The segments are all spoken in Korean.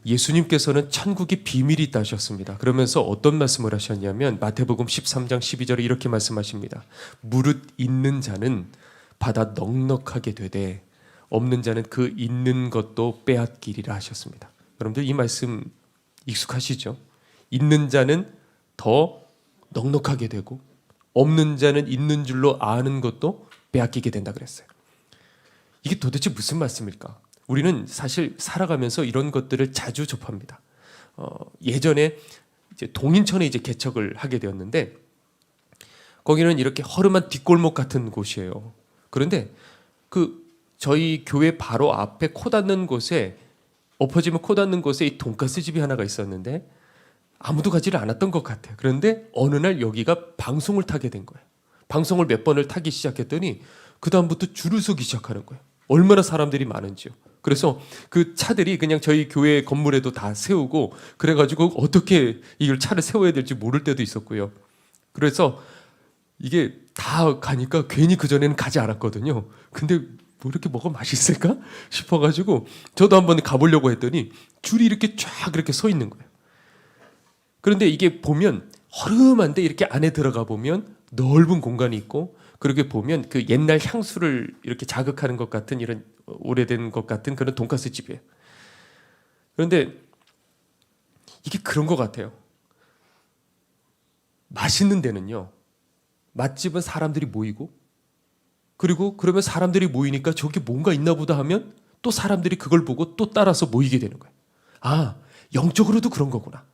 예수님께서는 천국의 비밀이 있다 하셨습니다. 그러면서 어떤 말씀을 하셨냐면 마태복음 13장 12절에 이렇게 말씀하십니다. 무릇 있는 자는 받아 넉넉하게 되되 없는 자는 그 있는 것도 빼앗기리라 하셨습니다. 여러분들 이 말씀 익숙하시죠? 있는 자는 더 넉넉하게 되고 없는 자는 있는 줄로 아는 것도 빼앗기게 된다 그랬어요. 이게 도대체 무슨 말씀일까? 우리는 사실 살아가면서 이런 것들을 자주 접합니다. 예전에 이제 동인천에 이제 개척을 하게 되었는데 거기는 이렇게 허름한 뒷골목 같은 곳이에요. 그런데 그 저희 교회 바로 앞에 코 닿는 곳에 엎어지면 코 닿는 곳에 이 돈가스 집이 하나가 있었는데 아무도 가지를 않았던 것 같아요. 그런데 어느 날 여기가 방송을 타게 된 거예요. 방송을 몇 번을 타기 시작했더니 그 다음부터 줄을 서기 시작하는 거예요. 얼마나 사람들이 많은지요. 그래서 그 차들이 그냥 저희 교회 건물에도 다 세우고 그래가지고 어떻게 이걸 차를 세워야 될지 모를 때도 있었고요. 그래서 이게 다 가니까 괜히 그전에는 가지 않았거든요. 근데 뭐 이렇게 뭐가 맛있을까 싶어가지고 저도 한번 가보려고 했더니 줄이 이렇게 쫙 이렇게 서 있는 거예요. 그런데 이게 보면 허름한데 이렇게 안에 들어가 보면 넓은 공간이 있고 그렇게 보면 그 옛날 향수를 이렇게 자극하는 것 같은 이런 오래된 것 같은 그런 돈가스 집이에요. 그런데 이게 그런 것 같아요. 맛있는 데는요. 맛집은 사람들이 모이고 그리고 그러면 사람들이 모이니까 저기 뭔가 있나 보다 하면 또 사람들이 그걸 보고 또 따라서 모이게 되는 거예요. 아, 영적으로도 그런 거구나.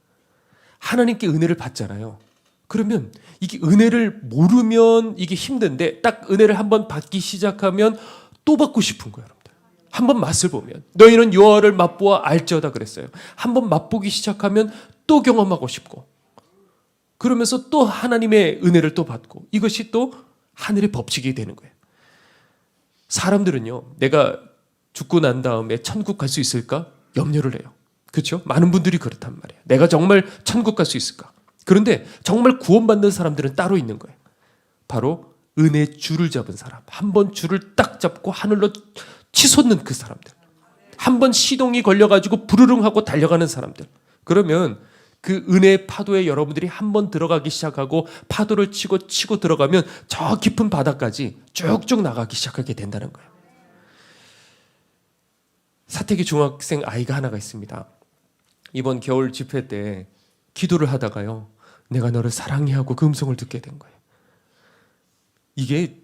하나님께 은혜를 받잖아요. 그러면 이게 은혜를 모르면 이게 힘든데 딱 은혜를 한번 받기 시작하면 또 받고 싶은 거예요, 여러분들. 한번 맛을 보면 너희는 여호와를 맛보아 알지어다 그랬어요. 한번 맛보기 시작하면 또 경험하고 싶고 그러면서 또 하나님의 은혜를 또 받고 이것이 또 하늘의 법칙이 되는 거예요. 사람들은요, 내가 죽고 난 다음에 천국 갈 수 있을까? 염려를 해요. 그렇죠? 많은 분들이 그렇단 말이에요. 내가 정말 천국 갈 수 있을까? 그런데 정말 구원받는 사람들은 따로 있는 거예요. 바로 은혜 줄을 잡은 사람. 한번 줄을 딱 잡고 하늘로 치솟는 그 사람들. 한번 시동이 걸려가지고 부르릉하고 달려가는 사람들. 그러면 그 은혜의 파도에 여러분들이 한번 들어가기 시작하고 파도를 치고 들어가면 저 깊은 바다까지 쭉쭉 나가기 시작하게 된다는 거예요. 사택의 중학생 아이가 하나가 있습니다. 이번 겨울 집회 때 기도를 하다가요. 내가 너를 사랑해 하고 그 음성을 듣게 된 거예요. 이게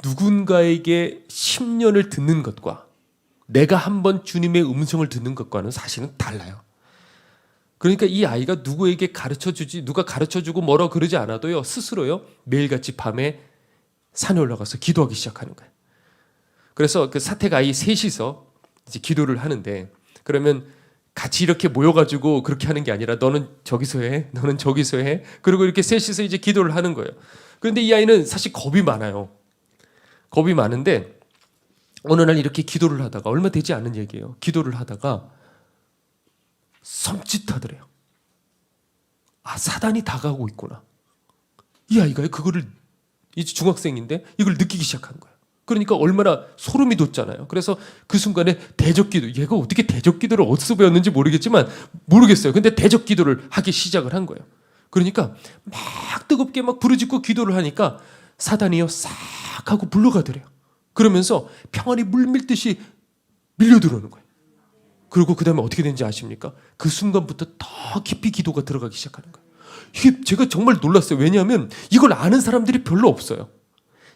누군가에게 10년을 듣는 것과 내가 한번 주님의 음성을 듣는 것과는 사실은 달라요. 그러니까 이 아이가 누구에게 가르쳐주지 누가 가르쳐주고 뭐라 그러지 않아도요. 스스로요. 매일같이 밤에 산에 올라가서 기도하기 시작하는 거예요. 그래서 그 사택 아이 셋이서 이제 기도를 하는데 그러면 같이 이렇게 모여가지고 그렇게 하는 게 아니라 너는 저기서 해, 너는 저기서 해. 그리고 이렇게 셋이서 이제 기도를 하는 거예요. 그런데 이 아이는 사실 겁이 많아요. 겁이 많은데 어느 날 이렇게 기도를 하다가 얼마 되지 않은 얘기예요. 기도를 하다가 섬찟하더래요. 아, 사단이 다가오고 있구나. 이 아이가 그거를 이제 중학생인데 이걸 느끼기 시작한 거예요. 그러니까 얼마나 소름이 돋잖아요. 그래서 그 순간에 대적기도, 얘가 어떻게 대적기도를 어디서 배웠는지 모르겠어요. 근데 대적기도를 하기 시작을 한 거예요. 그러니까 막 뜨겁게 막 부르짖고 기도를 하니까 사단이요 싹 하고 물러가더래요. 그러면서 평안이 물밀듯이 밀려들어오는 거예요. 그리고 그 다음에 어떻게 되는지 아십니까? 그 순간부터 더 깊이 기도가 들어가기 시작하는 거예요. 이게 제가 정말 놀랐어요. 왜냐하면 이걸 아는 사람들이 별로 없어요.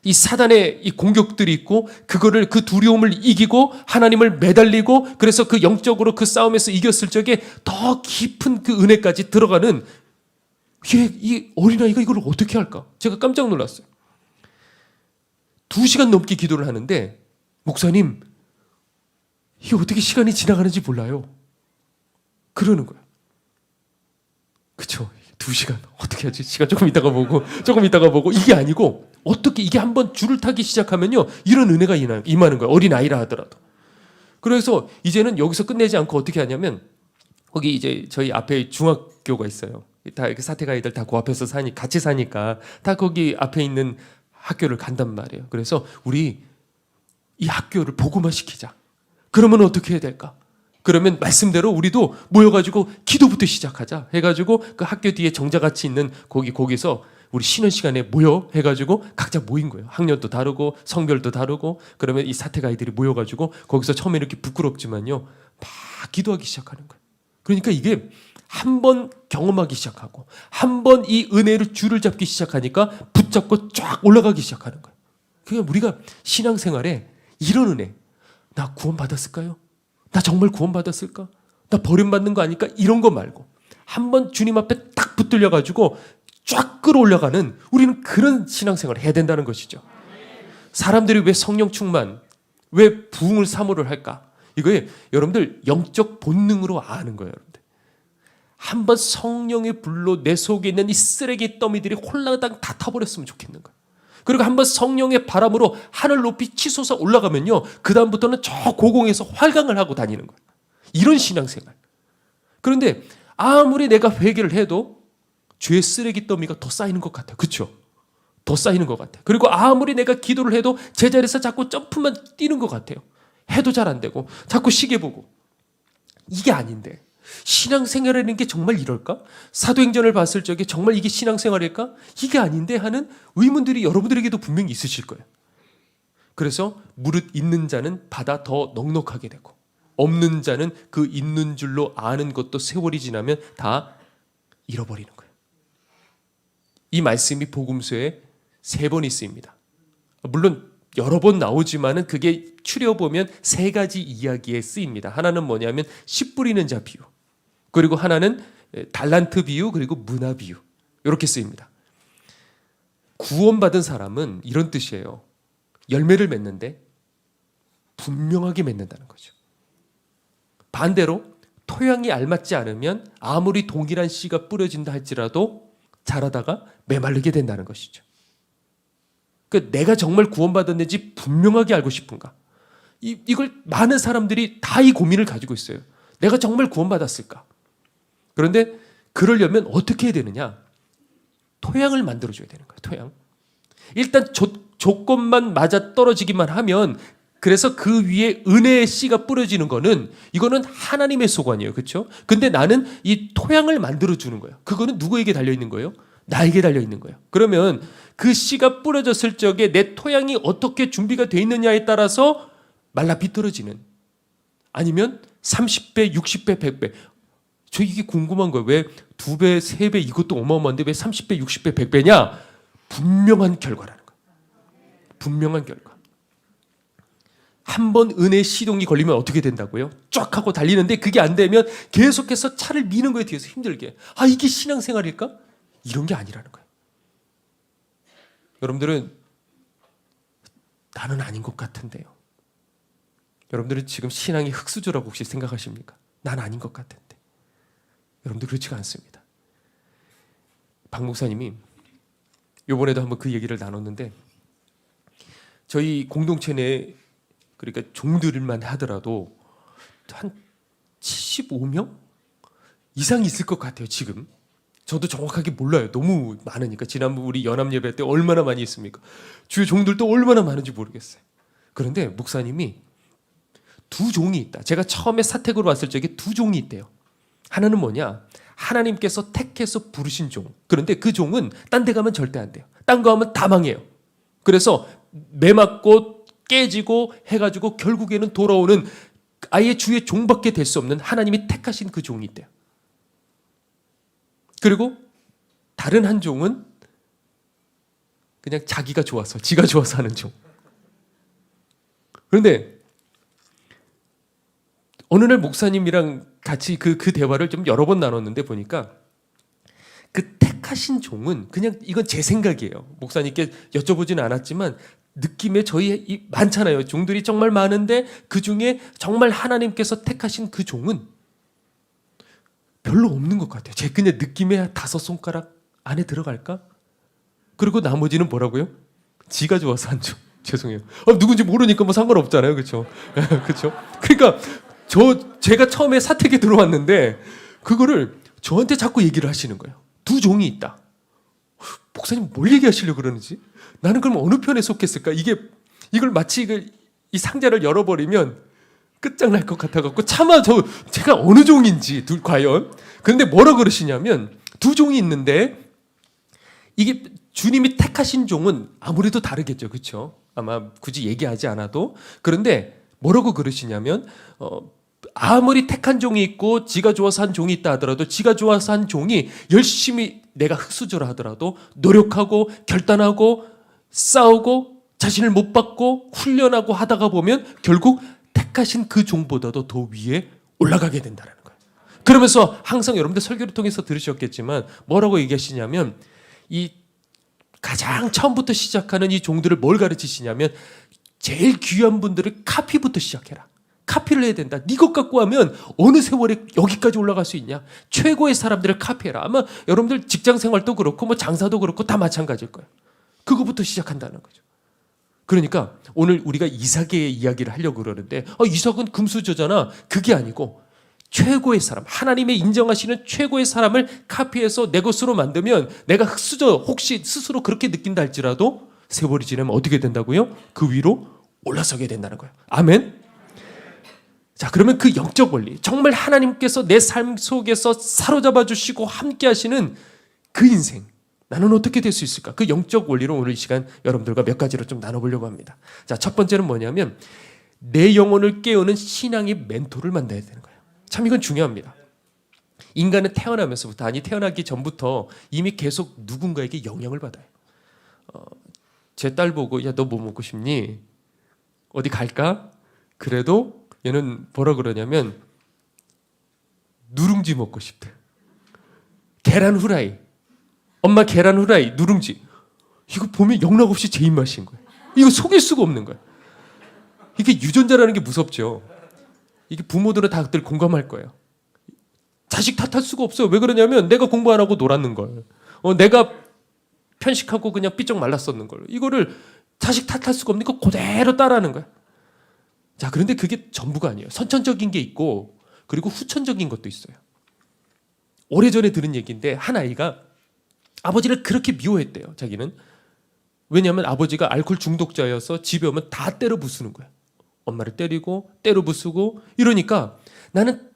이 사단의 이 공격들이 있고 그거를 그 두려움을 이기고 하나님을 매달리고 그래서 그 영적으로 그 싸움에서 이겼을 적에 더 깊은 그 은혜까지 들어가는 이 어린아이가 이걸 어떻게 할까? 제가 깜짝 놀랐어요. 2시간 넘게 기도를 하는데 목사님 이게 어떻게 시간이 지나가는지 몰라요. 그러는 거예요. 그렇죠? 2시간 어떻게 하지? 시간 조금 있다가 보고 이게 아니고 어떻게 이게 한번 줄을 타기 시작하면요 이런 은혜가 임하는 거예요. 어린 아이라 하더라도. 그래서 이제는 여기서 끝내지 않고 어떻게 하냐면 거기 이제 저희 앞에 중학교가 있어요. 다 사택 아이들 다 그 앞에서 같이 사니까 다 거기 앞에 있는 학교를 간단 말이에요. 그래서 우리 이 학교를 복음화 시키자. 그러면 어떻게 해야 될까? 그러면 말씀대로 우리도 모여가지고 기도부터 시작하자 해가지고 그 학교 뒤에 정자같이 있는 거기서 우리 쉬는 시간에 모여 해가지고 각자 모인 거예요. 학년도 다르고 성별도 다르고. 그러면 이 사택 아이들이 모여가지고 거기서 처음에 이렇게 부끄럽지만요 막 기도하기 시작하는 거예요. 그러니까 이게 한 번 경험하기 시작하고 한 번 이 은혜를 줄을 잡기 시작하니까 붙잡고 쫙 올라가기 시작하는 거예요. 그러니까 우리가 신앙생활에 이런 은혜, 나 구원받았을까요? 나 정말 구원받았을까? 나 버림받는 거 아닐까? 이런 거 말고 한 번 주님 앞에 딱 붙들려 가지고 쫙 끌어올라가는 우리는 그런 신앙생활을 해야 된다는 것이죠. 사람들이 왜 성령 충만, 왜 부흥을 사모를 할까? 이거에 여러분들 영적 본능으로 아는 거예요. 여러분들. 한번 성령의 불로 내 속에 있는 이 쓰레기 더미들이 홀라당 다 타버렸으면 좋겠는 거예요. 그리고 한번 성령의 바람으로 하늘 높이 치솟아 올라가면요, 그 다음부터는 저 고공에서 활강을 하고 다니는 거예요. 이런 신앙생활. 그런데 아무리 내가 회개를 해도 죄의 쓰레기 더미가 더 쌓이는 것 같아요. 그렇죠? 더 쌓이는 것 같아요. 그리고 아무리 내가 기도를 해도 제자리에서 자꾸 점프만 뛰는 것 같아요. 해도 잘 안 되고 자꾸 시계 보고. 이게 아닌데 신앙생활이라는 게 정말 이럴까? 사도행전을 봤을 적에 정말 이게 신앙생활일까? 이게 아닌데 하는 의문들이 여러분들에게도 분명히 있으실 거예요. 그래서 무릇 있는 자는 바다 더 넉넉하게 되고 없는 자는 그 있는 줄로 아는 것도 세월이 지나면 다 잃어버리는 거예요. 이 말씀이 복음서에 3번이 쓰입니다. 물론 여러 번 나오지만은 그게 추려보면 3가지 이야기에 쓰입니다. 하나는 뭐냐면 씨 뿌리는 자 비유, 그리고 하나는 달란트 비유, 그리고 문화 비유, 이렇게 쓰입니다. 구원받은 사람은 이런 뜻이에요. 열매를 맺는데 분명하게 맺는다는 거죠. 반대로 토양이 알맞지 않으면 아무리 동일한 씨가 뿌려진다 할지라도 자라다가 메마르게 된다는 것이죠. 그러니까 내가 정말 구원받았는지 분명하게 알고 싶은가? 이걸 많은 사람들이 다 이 고민을 가지고 있어요. 내가 정말 구원받았을까? 그런데 그러려면 어떻게 해야 되느냐? 토양을 만들어줘야 되는 거예요. 토양. 일단 조건만 맞아 떨어지기만 하면, 그래서 그 위에 은혜의 씨가 뿌려지는 거는 이거는 하나님의 소관이에요. 그렇죠? 근데 나는 이 토양을 만들어주는 거예요. 그거는 누구에게 달려있는 거예요? 나에게 달려있는 거예요. 그러면 그 씨가 뿌려졌을 적에 내 토양이 어떻게 준비가 되어 있느냐에 따라서 말라 비떨어지는, 아니면 30배, 60배, 100배. 저 이게 궁금한 거예요. 왜 2배, 3배 이것도 어마어마한데 왜 30배, 60배, 100배냐? 분명한 결과라는 거예요. 분명한 결과. 한 번 은혜의 시동이 걸리면 어떻게 된다고요? 쫙 하고 달리는데 그게 안 되면 계속해서 차를 미는 거에 뒤에서 힘들게. 아, 이게 신앙생활일까? 이런 게 아니라는 거예요. 여러분들은 나는 아닌 것 같은데요. 여러분들은 지금 신앙이 흙수저라고 혹시 생각하십니까? 난 아닌 것 같은데. 여러분들 그렇지가 않습니다. 박 목사님이 이번에도 한번 그 얘기를 나눴는데, 저희 공동체 내, 그러니까 종들만 하더라도 한 75명 이상 있을 것 같아요. 지금 저도 정확하게 몰라요. 너무 많으니까. 지난번 우리 연합 예배 때 얼마나 많이 있습니까? 주요 종들도 얼마나 많은지 모르겠어요. 그런데 목사님이 2종이 있다. 제가 처음에 사택으로 왔을 적에 2종이 있대요. 하나는 뭐냐? 하나님께서 택해서 부르신 종. 그런데 그 종은 딴 데 가면 절대 안 돼요. 딴 거 하면 다 망해요. 그래서 매맞고 깨지고 해가지고 결국에는 돌아오는, 아예 주의 종밖에 될 수 없는 하나님이 택하신 그 종이 있대요. 그리고 다른 한 종은 그냥 자기가 좋아서, 지가 좋아서 하는 종. 그런데 어느 날 목사님이랑 같이 그 대화를 좀 여러 번 나눴는데 보니까 그 택하신 종은, 그냥 이건 제 생각이에요. 목사님께 여쭤보지는 않았지만 느낌에 저희 많잖아요. 종들이 정말 많은데 그 중에 정말 하나님께서 택하신 그 종은 별로 없는 것 같아요. 제 그냥 느낌에 5손가락 안에 들어갈까? 그리고 나머지는 뭐라고요? 지가 좋아서 한 종. 죄송해요. 누군지 모르니까 뭐 상관없잖아요. 그렇죠? 그렇죠? 그러니까 제가 처음에 사택에 들어왔는데 그거를 저한테 자꾸 얘기를 하시는 거예요. 2종이 있다. 목사님 뭘 얘기하시려고 그러는지? 나는 그럼 어느 편에 속했을까? 이걸 마치 이 상자를 열어버리면 끝장날 것 같아갖고 차마 제가 어느 종인지 과연. 그런데 뭐라 그러시냐면 두 종이 있는데 이게 주님이 택하신 종은 아무래도 다르겠죠. 그렇죠? 아마 굳이 얘기하지 않아도. 그런데 뭐라고 그러시냐면 아무리 택한 종이 있고 지가 좋아서 한 종이 있다 하더라도 지가 좋아서 한 종이 열심히 내가 흙수저라 하더라도 노력하고 결단하고 싸우고 자신을 못 받고 훈련하고 하다가 보면 결국 택하신 그 종보다도 더 위에 올라가게 된다는 거예요. 그러면서 항상 여러분들 설교를 통해서 들으셨겠지만 뭐라고 얘기하시냐면 이 가장 처음부터 시작하는 이 종들을 뭘 가르치시냐면 제일 귀한 분들을 카피부터 시작해라. 카피를 해야 된다. 네 것 갖고 하면 어느 세월에 여기까지 올라갈 수 있냐. 최고의 사람들을 카피해라. 아마 여러분들 직장 생활도 그렇고 뭐 장사도 그렇고 다 마찬가지일 거예요. 그거부터 시작한다는 거죠. 그러니까 오늘 우리가 이삭의 이야기를 하려고 그러는데 이삭은 금수저잖아. 그게 아니고 최고의 사람, 하나님의 인정하시는 최고의 사람을 카피해서 내 것으로 만들면 내가 흙수저 혹시 스스로 그렇게 느낀다 할지라도 세월이 지나면 어떻게 된다고요? 그 위로 올라서게 된다는 거예요. 아멘. 자, 그러면 그 영적 원리, 정말 하나님께서 내 삶 속에서 사로잡아 주시고 함께 하시는 그 인생, 나는 어떻게 될 수 있을까? 그 영적 원리로 오늘 이 시간 여러분들과 몇 가지로 좀 나눠보려고 합니다. 자, 첫 번째는 뭐냐면 내 영혼을 깨우는 신앙의 멘토를 만나야 되는 거예요. 참 이건 중요합니다. 인간은 태어나면서부터, 아니 태어나기 전부터 이미 계속 누군가에게 영향을 받아요. 제 딸 보고 야, 너 뭐 먹고 싶니? 어디 갈까? 그래도 얘는 뭐라 그러냐면 누룽지 먹고 싶대. 계란 후라이. 엄마 계란 후라이, 누룽지. 이거 보면 영락없이 제 입맛인 거예요. 이거 속일 수가 없는 거예요. 이게 유전자라는 게 무섭죠. 이게 부모들은 다들 공감할 거예요. 자식 탓할 수가 없어요. 왜 그러냐면 내가 공부 안 하고 놀았는 걸. 내가 편식하고 그냥 삐쩍 말랐었는 걸. 이거를 자식 탓할 수가 없으니까 그대로 따라하는 거야. 자, 그런데 그게 전부가 아니에요. 선천적인 게 있고 그리고 후천적인 것도 있어요. 오래전에 들은 얘기인데 한 아이가 아버지를 그렇게 미워했대요. 자기는. 왜냐하면 아버지가 알코올 중독자여서 집에 오면 다 때려 부수는 거야. 엄마를 때리고 때려 부수고 이러니까 나는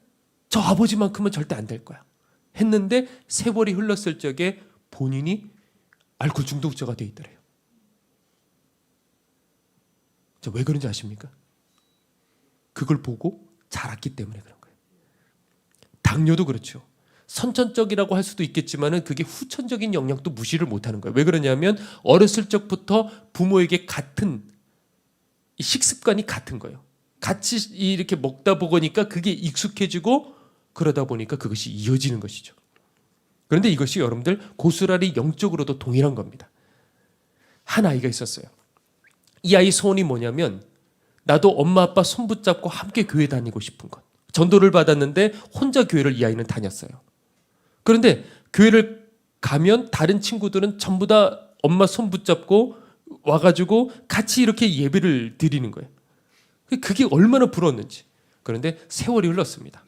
저 아버지만큼은 절대 안 될 거야 했는데 세월이 흘렀을 적에 본인이 알코올 중독자가 돼 있더래요. 자, 왜 그런지 아십니까? 그걸 보고 자랐기 때문에 그런 거예요. 당뇨도 그렇죠. 선천적이라고 할 수도 있겠지만은 그게 후천적인 영향도 무시를 못하는 거예요. 왜 그러냐면 어렸을 적부터 부모에게 같은 식습관이 같은 거예요. 같이 이렇게 먹다 보니까 그게 익숙해지고 그러다 보니까 그것이 이어지는 것이죠. 그런데 이것이 여러분들 고스란히 영적으로도 동일한 겁니다. 한 아이가 있었어요. 이 아이 소원이 뭐냐면 나도 엄마 아빠 손 붙잡고 함께 교회 다니고 싶은 것. 전도를 받았는데 혼자 교회를 이 아이는 다녔어요. 그런데 교회를 가면 다른 친구들은 전부 다 엄마 손 붙잡고 와가지고 같이 이렇게 예배를 드리는 거예요. 그게 얼마나 부러웠는지. 그런데 세월이 흘렀습니다.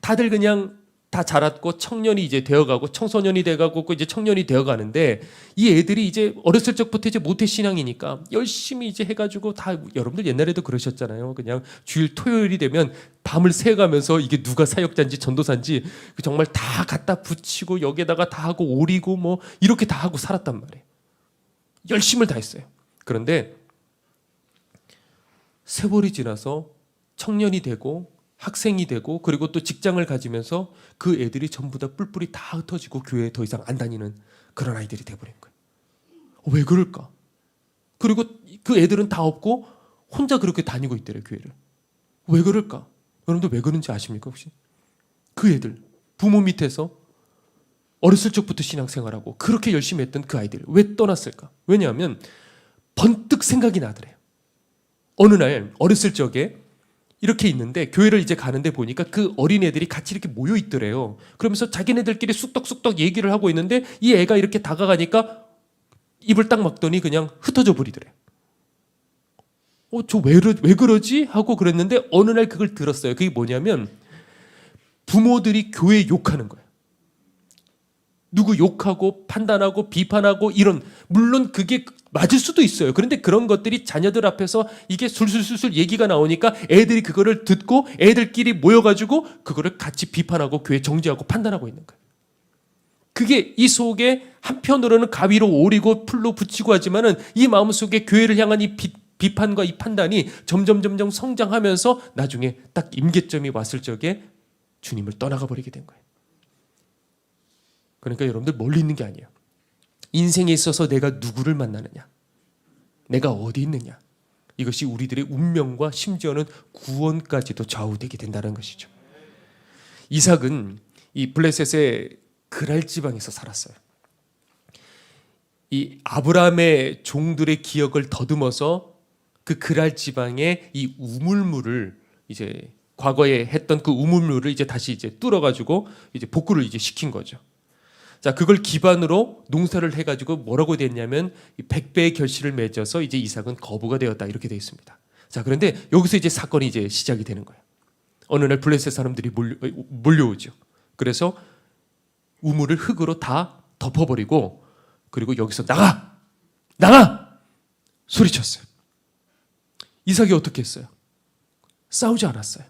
다들 그냥 다 자랐고 청년이 이제 되어가고 청소년이 돼가고 이제 청년이 되어가는데 이 애들이 이제 어렸을 적부터 이제 모태 신앙이니까 열심히 이제 해가지고 다 여러분들 옛날에도 그러셨잖아요. 그냥 주일 토요일이 되면 밤을 새가면서 이게 누가 사역자인지 전도사인지 정말 다 갖다 붙이고 여기에다가 다 하고 오리고 뭐 이렇게 다 하고 살았단 말이에요. 열심을 다 했어요. 그런데 세월이 지나서 청년이 되고 학생이 되고 그리고 또 직장을 가지면서 그 애들이 전부 다 뿔뿔이 다 흩어지고 교회에 더 이상 안 다니는 그런 아이들이 돼버린 거예요. 왜 그럴까? 그리고 그 애들은 다 없고 혼자 그렇게 다니고 있더래요, 교회를. 왜 그럴까? 여러분들 왜 그런지 아십니까 혹시? 그 애들 부모 밑에서 어렸을 적부터 신앙생활하고 그렇게 열심히 했던 그 아이들 왜 떠났을까? 왜냐하면 번뜩 생각이 나더래요. 어느 날 어렸을 적에 이렇게 있는데 교회를 이제 가는데 보니까 그 어린애들이 같이 이렇게 모여 있더래요. 그러면서 자기네들끼리 쑥덕쑥덕 얘기를 하고 있는데 이 애가 이렇게 다가가니까 입을 딱 막더니 그냥 흩어져 버리더래요. 저 왜 그러지? 하고 그랬는데 어느 날 그걸 들었어요. 그게 뭐냐면 부모들이 교회 욕하는 거예요. 누구 욕하고 판단하고 비판하고 이런, 물론 그게 맞을 수도 있어요. 그런데 그런 것들이 자녀들 앞에서 이게 술술술술 얘기가 나오니까 애들이 그거를 듣고 애들끼리 모여가지고 그거를 같이 비판하고 교회 정죄하고 판단하고 있는 거예요. 그게 이 속에 한편으로는 가위로 오리고 풀로 붙이고 하지만은 이 마음속에 교회를 향한 이 비판과 이 판단이 점점 성장하면서 나중에 딱 임계점이 왔을 적에 주님을 떠나가 버리게 된 거예요. 그러니까 여러분들 멀리 있는 게 아니에요. 인생에 있어서 내가 누구를 만나느냐, 내가 어디 있느냐, 이것이 우리들의 운명과 심지어는 구원까지도 좌우되게 된다는 것이죠. 이삭은 이 블레셋의 그랄 지방에서 살았어요. 이 아브라함의 종들의 기억을 더듬어서 그 그랄 지방의 이 우물물을 이제 과거에 했던 그 우물물을 이제 다시 이제 뚫어가지고 이제 복구를 이제 시킨 거죠. 자, 그걸 기반으로 농사를 해가지고 뭐라고 됐냐면 100배의 결실을 맺어서 이제 이삭은 거부가 되었다 이렇게 되어 있습니다. 자, 그런데 여기서 이제 사건이 이제 시작이 되는 거예요. 어느 날 블레셋 사람들이 몰려오죠. 그래서 우물을 흙으로 다 덮어버리고 그리고 여기서 나가 소리쳤어요. 이삭이 어떻게 했어요? 싸우지 않았어요.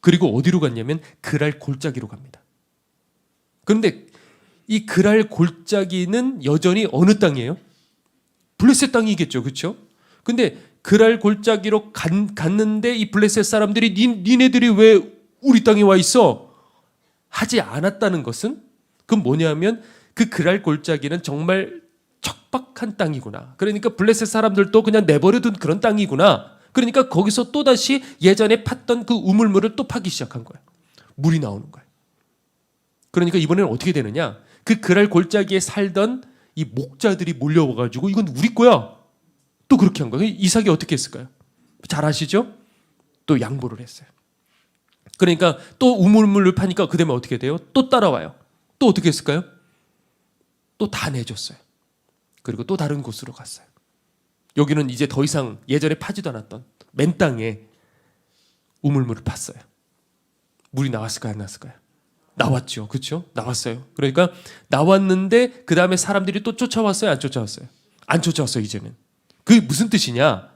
그리고 어디로 갔냐면 그랄 골짜기로 갑니다. 그런데 이 그랄 골짜기는 여전히 어느 땅이에요? 블레셋 땅이겠죠, 그렇죠? 근데 그랄 골짜기로 갔는데 이 블레셋 사람들이 니네들이 왜 우리 땅에 와 있어? 하지 않았다는 것은 그건 뭐냐면 그 그랄 골짜기는 정말 척박한 땅이구나. 그러니까 블레셋 사람들도 그냥 내버려둔 그런 땅이구나. 그러니까 거기서 또다시 예전에 팠던 그 우물물을 또 파기 시작한 거예요. 물이 나오는 거예요. 그러니까 이번에는 어떻게 되느냐? 그 그랄 골짜기에 살던 이 목자들이 몰려와가지고 이건 우리 거야. 또 그렇게 한 거예요. 이삭이 어떻게 했을까요? 잘 아시죠? 또 양보를 했어요. 그러니까 또 우물물을 파니까 그 다음에 어떻게 돼요? 또 따라와요. 또 어떻게 했을까요? 또 다 내줬어요. 그리고 또 다른 곳으로 갔어요. 여기는 이제 더 이상 예전에 파지도 않았던 맨 땅에 우물물을 팠어요. 물이 나왔을까요? 안 나왔을까요? 나왔죠. 그렇죠? 나왔어요. 그러니까 나왔는데 그 다음에 사람들이 또 쫓아왔어요? 안 쫓아왔어요? 안 쫓아왔어요. 이제는. 그게 무슨 뜻이냐?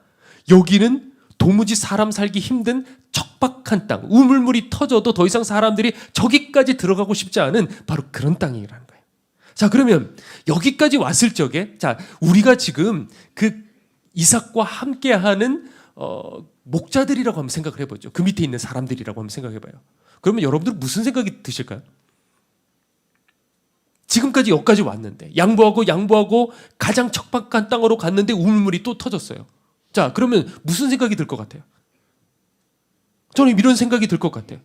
여기는 도무지 사람 살기 힘든 척박한 땅, 우물물이 터져도 더 이상 사람들이 저기까지 들어가고 싶지 않은 바로 그런 땅이라는 거예요. 자, 그러면 여기까지 왔을 적에, 자, 우리가 지금 그 이삭과 함께하는 목자들이라고 한번 생각을 해보죠. 그 밑에 있는 사람들이라고 한번 생각해봐요. 그러면 여러분들 무슨 생각이 드실까요? 지금까지 여기까지 왔는데 양보하고 가장 척박한 땅으로 갔는데 우물물이 또 터졌어요. 자, 그러면 무슨 생각이 들 것 같아요? 저는 이런 생각이 들 것 같아요.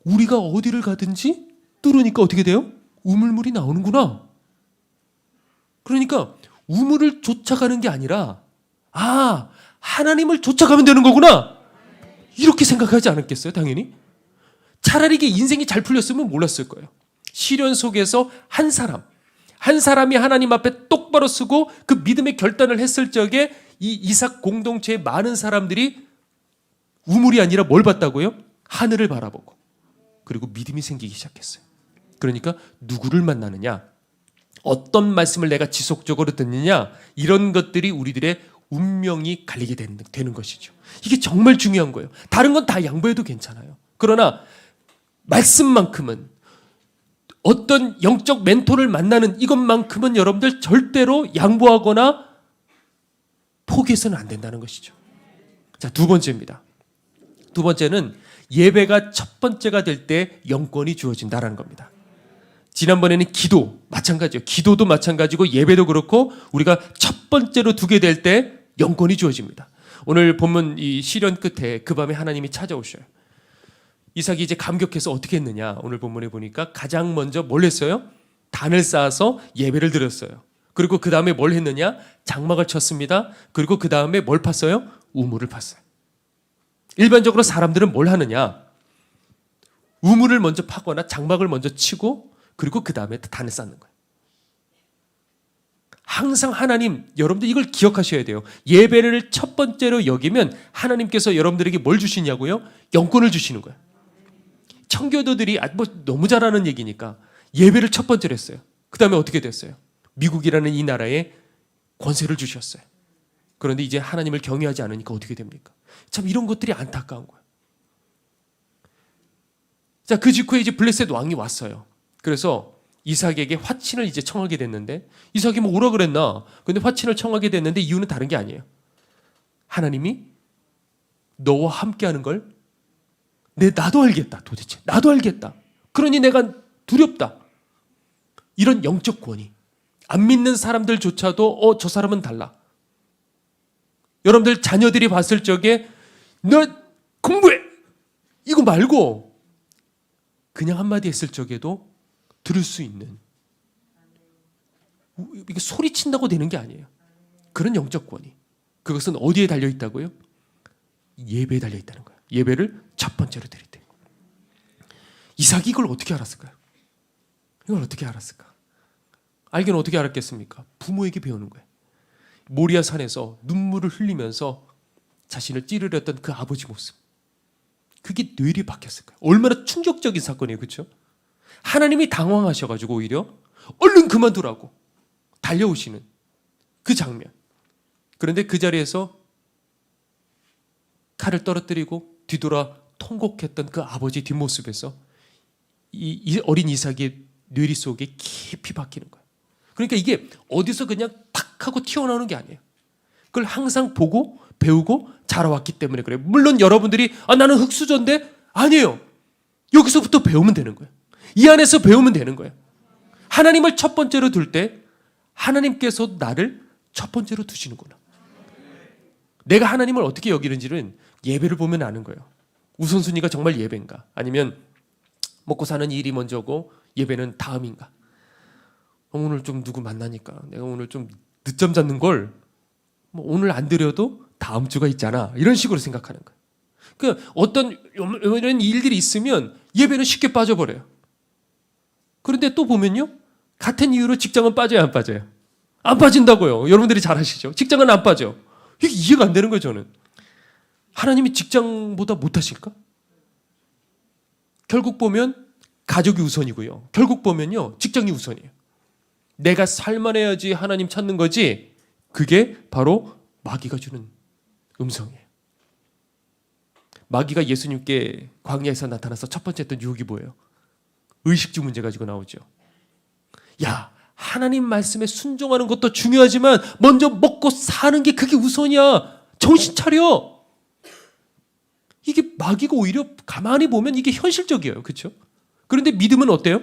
우리가 어디를 가든지 뚫으니까 어떻게 돼요? 우물물이 나오는구나. 그러니까 우물을 쫓아가는 게 아니라 하나님을 쫓아가면 되는 거구나. 이렇게 생각하지 않았겠어요? 당연히. 차라리 이게 인생이 잘 풀렸으면 몰랐을 거예요. 시련 속에서 한 사람이 하나님 앞에 똑바로 서고 그 믿음의 결단을 했을 적에 이 이삭 공동체의 많은 사람들이 우물이 아니라 뭘 봤다고요? 하늘을 바라보고 그리고 믿음이 생기기 시작했어요. 그러니까 누구를 만나느냐, 어떤 말씀을 내가 지속적으로 듣느냐, 이런 것들이 우리들의 운명이 갈리게 되는 것이죠. 이게 정말 중요한 거예요. 다른 건 다 양보해도 괜찮아요. 그러나 말씀만큼은, 어떤 영적 멘토를 만나는 이것만큼은 여러분들 절대로 양보하거나 포기해서는 안 된다는 것이죠. 자, 두 번째입니다. 두 번째는 예배가 첫 번째가 될 때 영권이 주어진다라는 겁니다. 지난번에는 기도 마찬가지예요. 기도도 마찬가지고 예배도 그렇고 우리가 첫 번째로 두게 될 때 영권이 주어집니다. 오늘 본문 이 시련 끝에 그 밤에 하나님이 찾아오셔요. 이삭이 이제 감격해서 어떻게 했느냐, 오늘 본문에 보니까 가장 먼저 뭘 했어요? 단을 쌓아서 예배를 드렸어요. 그리고 그 다음에 뭘 했느냐? 장막을 쳤습니다. 그리고 그 다음에 뭘 팠어요? 우물을 팠어요. 일반적으로 사람들은 뭘 하느냐? 우물을 먼저 파거나 장막을 먼저 치고 그리고 그 다음에 단을 쌓는 거예요. 항상 하나님, 여러분들 이걸 기억하셔야 돼요. 예배를 첫 번째로 여기면 하나님께서 여러분들에게 뭘 주시냐고요? 영권을 주시는 거예요. 청교도들이 너무 잘하는 얘기니까 예배를 첫 번째로 했어요. 그 다음에 어떻게 됐어요? 미국이라는 이 나라에 권세를 주셨어요. 그런데 이제 하나님을 경외하지 않으니까 어떻게 됩니까? 참 이런 것들이 안타까운 거예요. 자, 그 직후에 이제 블레셋 왕이 왔어요. 그래서 이삭에게 화친을 이제 청하게 됐는데, 이삭이 뭐 오라 그랬나? 근데 화친을 청하게 됐는데 이유는 다른 게 아니에요. 하나님이 너와 함께하는 걸 나도 알겠다. 도대체 나도 알겠다. 그러니 내가 두렵다. 이런 영적 권위. 안 믿는 사람들조차도 저 사람은 달라. 여러분들 자녀들이 봤을 적에 너 공부해! 이거 말고 그냥 한마디 했을 적에도 들을 수 있는, 이게 소리친다고 되는 게 아니에요. 그런 영적 권위. 그것은 어디에 달려있다고요? 예배에 달려있다는 거예요. 예배를 첫 번째로 드릴 때. 이삭이 이걸 어떻게 알았을까요? 이걸 어떻게 알았을까? 알기는 어떻게 알았겠습니까? 부모에게 배우는 거예요. 모리아 산에서 눈물을 흘리면서 자신을 찌르렸던 그 아버지 모습. 그게 뇌리에 박혔을 거예요. 얼마나 충격적인 사건이에요. 그렇죠? 하나님이 당황하셔가지고 오히려 얼른 그만두라고 달려오시는 그 장면. 그런데 그 자리에서 칼을 떨어뜨리고 뒤돌아 통곡했던 그 아버지 뒷모습에서 이 어린 이삭의 뇌리 속에 깊이 박히는 거예요. 그러니까 이게 어디서 그냥 탁 하고 튀어나오는 게 아니에요. 그걸 항상 보고 배우고 자라왔기 때문에 그래요. 물론 여러분들이 나는 흙수저인데 아니에요. 여기서부터 배우면 되는 거예요. 이 안에서 배우면 되는 거예요. 하나님을 첫 번째로 둘 때 하나님께서 나를 첫 번째로 두시는구나. 내가 하나님을 어떻게 여기는지는 예배를 보면 아는 거예요. 우선순위가 정말 예배인가? 아니면 먹고 사는 일이 먼저고 예배는 다음인가? 오늘 좀 누구 만나니까 내가 오늘 좀 늦잠 잤는 걸 오늘 안 드려도 다음 주가 있잖아. 이런 식으로 생각하는 거예요. 그러니까 어떤 이런 일들이 있으면 예배는 쉽게 빠져버려요. 그런데 또 보면요. 같은 이유로 직장은 빠져요, 안 빠져요? 안 빠진다고요. 여러분들이 잘 아시죠? 직장은 안 빠져. 이게 이해가 안 되는 거예요, 저는. 하나님이 직장보다 못하실까? 결국 보면 가족이 우선이고요. 결국 보면요. 직장이 우선이에요. 내가 살만해야지 하나님 찾는 거지. 그게 바로 마귀가 주는 음성이에요. 마귀가 예수님께 광야에서 나타나서 첫 번째 했던 유혹이 뭐예요? 의식주 문제 가지고 나오죠. 야, 하나님 말씀에 순종하는 것도 중요하지만 먼저 먹고 사는 게 그게 우선이야. 정신 차려. 이게 마귀가 오히려 가만히 보면 이게 현실적이에요. 그렇죠? 그런데 믿음은 어때요?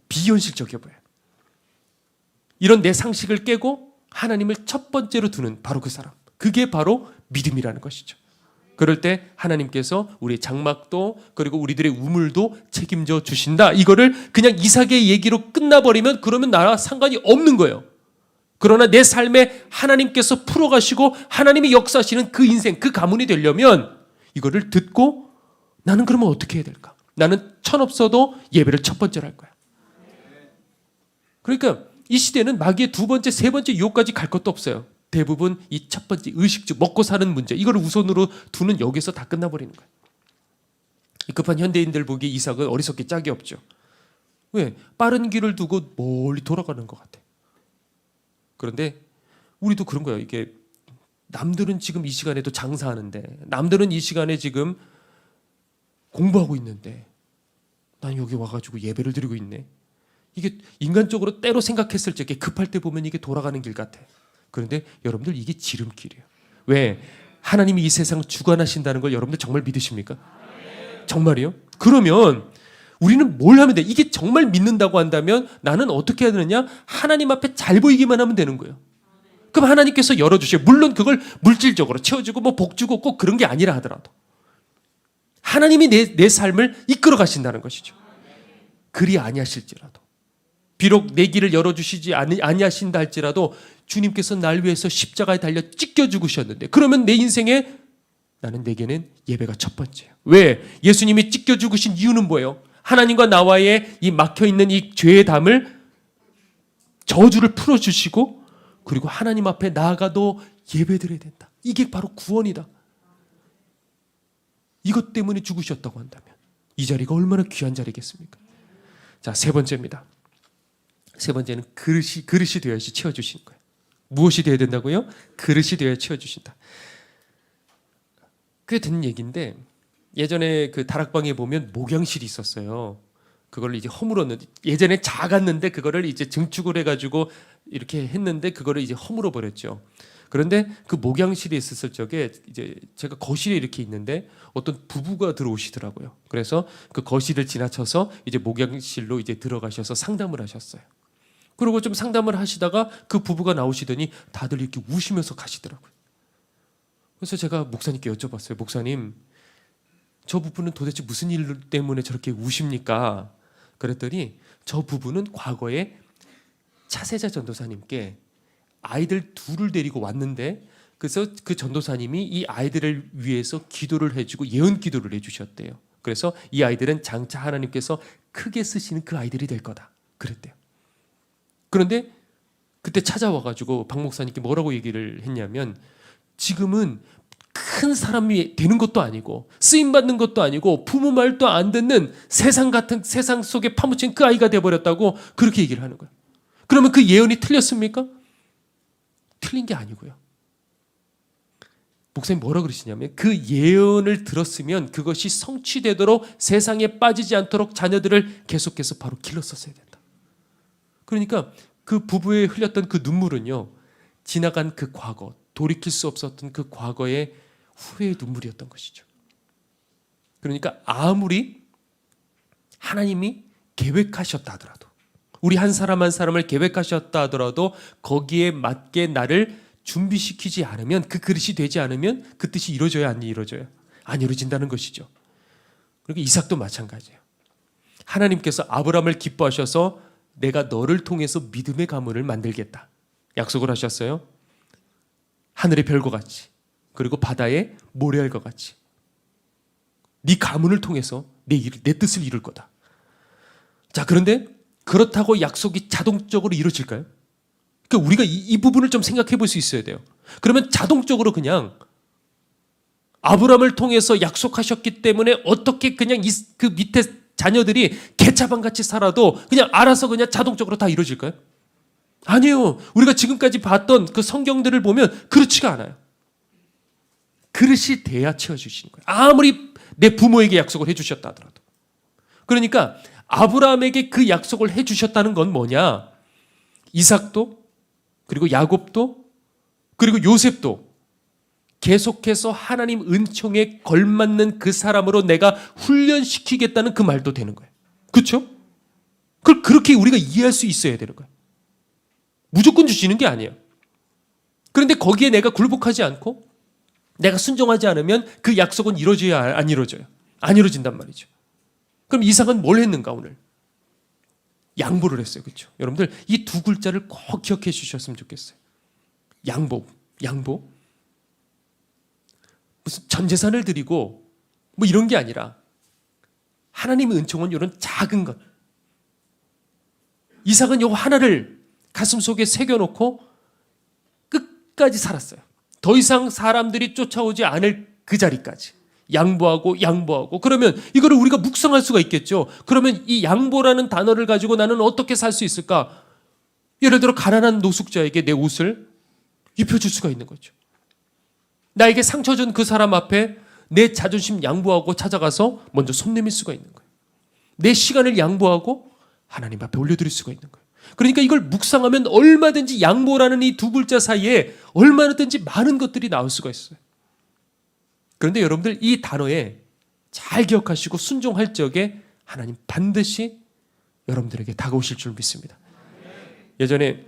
비현실적이어 보여요. 이런 내 상식을 깨고 하나님을 첫 번째로 두는 바로 그 사람. 그게 바로 믿음이라는 것이죠. 그럴 때 하나님께서 우리의 장막도 그리고 우리들의 우물도 책임져 주신다. 이거를 그냥 이삭의 얘기로 끝나버리면 그러면 나와 상관이 없는 거예요. 그러나 내 삶에 하나님께서 풀어가시고 하나님이 역사하시는 그 인생, 그 가문이 되려면 이거를 듣고 나는 그러면 어떻게 해야 될까? 나는 천없어도 예배를 첫 번째로 할 거야. 그러니까 이 시대는 마귀의 두 번째, 세 번째 유혹까지 갈 것도 없어요. 대부분 이 첫 번째 의식주, 먹고 사는 문제, 이걸 우선으로 두는 여기서 다 끝나버리는 거예요. 급한 현대인들 보기에 이삭은 어리석기 짝이 없죠. 왜? 빠른 길을 두고 멀리 돌아가는 것 같아. 그런데 우리도 그런 거예요. 이게 남들은 지금 이 시간에도 장사하는데, 남들은 이 시간에 지금 공부하고 있는데 난 여기 와가지고 예배를 드리고 있네. 이게 인간적으로 때로 생각했을 적에 급할 때 보면 이게 돌아가는 길 같아. 그런데 여러분들 이게 지름길이에요. 왜? 하나님이 이 세상을 주관하신다는 걸 여러분들 정말 믿으십니까? 정말이요? 그러면 우리는 뭘 하면 돼? 이게 정말 믿는다고 한다면 나는 어떻게 해야 되느냐? 하나님 앞에 잘 보이기만 하면 되는 거예요. 그럼 하나님께서 열어주셔요. 물론 그걸 물질적으로 채워주고 뭐 복 주고 꼭 그런 게 아니라 하더라도 하나님이 내 삶을 이끌어 가신다는 것이죠. 그리 아니하실지라도, 비록 내 길을 열어주시지 아니하신다 할지라도 주님께서 날 위해서 십자가에 달려 찢겨 죽으셨는데, 그러면 내 인생에 나는 내게는 예배가 첫 번째예요. 왜? 예수님이 찢겨 죽으신 이유는 뭐예요? 하나님과 나와의 이 막혀있는 이 죄의 담을, 저주를 풀어주시고 그리고 하나님 앞에 나아가도 예배드려야 된다. 이게 바로 구원이다. 이것 때문에 죽으셨다고 한다면 이 자리가 얼마나 귀한 자리겠습니까? 자, 세 번째입니다. 세 번째는 그릇이 되어야지 채워주시는 거예요. 무엇이 되어야 된다고요? 그릇이 되어야 채워주신다. 꽤 듣는 얘기인데 예전에 그 다락방에 보면 목양실이 있었어요. 그걸 이제 허물었는데 예전에 작았는데 그거를 이제 증축을 해가지고 이렇게 했는데 그거를 이제 허물어 버렸죠. 그런데 그 목양실에 있었을 적에 이제 제가 거실에 이렇게 있는데 어떤 부부가 들어오시더라고요. 그래서 그 거실을 지나쳐서 이제 목양실로 이제 들어가셔서 상담을 하셨어요. 그리고 좀 상담을 하시다가 그 부부가 나오시더니 다들 이렇게 우시면서 가시더라고요. 그래서 제가 목사님께 여쭤봤어요. 목사님, 저 부부는 도대체 무슨 일 때문에 저렇게 우십니까? 그랬더니 저 부부는 과거에 차세자 전도사님께 아이들 둘을 데리고 왔는데 그래서 그 전도사님이 이 아이들을 위해서 기도를 해주고 예언 기도를 해주셨대요. 그래서 이 아이들은 장차 하나님께서 크게 쓰시는 그 아이들이 될 거다. 그랬대요. 그런데 그때 찾아와가지고 박 목사님께 뭐라고 얘기를 했냐면 지금은 큰 사람이 되는 것도 아니고 쓰임 받는 것도 아니고 부모 말도 안 듣는 세상 속에 파묻힌 그 아이가 돼버렸다고 그렇게 얘기를 하는 거예요. 그러면 그 예언이 틀렸습니까? 틀린 게 아니고요. 목사님 뭐라 그러시냐면 그 예언을 들었으면 그것이 성취되도록 세상에 빠지지 않도록 자녀들을 계속해서 바로 길렀었어야 된다. 그러니까 그 부부에 흘렸던 그 눈물은요, 지나간 그 과거, 돌이킬 수 없었던 그 과거의 후회의 눈물이었던 것이죠. 그러니까 아무리 하나님이 계획하셨다 하더라도, 우리 한 사람 한 사람을 계획하셨다 하더라도 거기에 맞게 나를 준비시키지 않으면, 그 그릇이 되지 않으면 그 뜻이 이루어져야 안 이루어져요? 안 이루어진다는 것이죠. 그리고 이삭도 마찬가지예요. 하나님께서 아브라함을 기뻐하셔서 내가 너를 통해서 믿음의 가문을 만들겠다 약속을 하셨어요. 하늘의 별과 같이, 그리고 바다의 모래알과 같이 네 가문을 통해서 내 뜻을 이룰 거다. 자, 그런데 그렇다고 약속이 자동적으로 이루어질까요? 그러니까 우리가 이 부분을 좀 생각해 볼 수 있어야 돼요. 그러면 자동적으로 그냥 아브라함을 통해서 약속하셨기 때문에 어떻게 그냥 그 밑에 자녀들이 개차반같이 살아도 그냥 알아서 그냥 자동적으로 다 이루어질까요? 아니에요. 우리가 지금까지 봤던 그 성경들을 보면 그렇지가 않아요. 그릇이 돼야 채워주시는 거예요. 아무리 내 부모에게 약속을 해주셨다 하더라도. 그러니까 아브라함에게 그 약속을 해주셨다는 건 뭐냐? 이삭도, 그리고 야곱도, 그리고 요셉도 계속해서 하나님 은총에 걸맞는 그 사람으로 내가 훈련시키겠다는 그 말도 되는 거예요. 그렇죠? 그걸 그렇게 우리가 이해할 수 있어야 되는 거예요. 무조건 주시는 게 아니에요. 그런데 거기에 내가 굴복하지 않고 내가 순종하지 않으면 그 약속은 이루어져야 안 이루어져요? 안 이루어진단 말이죠. 그럼 이삭은 뭘 했는가 오늘? 양보를 했어요. 그렇죠? 여러분들 이 두 글자를 꼭 기억해 주셨으면 좋겠어요. 양보. 무슨 전 재산을 드리고 뭐 이런 게 아니라 하나님의 은총은 이런 작은 것. 이삭은 요 하나를 가슴속에 새겨놓고 끝까지 살았어요. 더 이상 사람들이 쫓아오지 않을 그 자리까지 양보하고 그러면 이거를 우리가 묵상할 수가 있겠죠. 그러면 이 양보라는 단어를 가지고 나는 어떻게 살 수 있을까? 예를 들어 가난한 노숙자에게 내 옷을 입혀줄 수가 있는 거죠. 나에게 상처 준 그 사람 앞에 내 자존심 양보하고 찾아가서 먼저 손 내밀 수가 있는 거예요. 내 시간을 양보하고 하나님 앞에 올려드릴 수가 있는 거예요. 그러니까 이걸 묵상하면 얼마든지 양보라는 이 두 글자 사이에 얼마든지 많은 것들이 나올 수가 있어요. 그런데 여러분들 이 단어에 잘 기억하시고 순종할 적에 하나님 반드시 여러분들에게 다가오실 줄 믿습니다. 예전에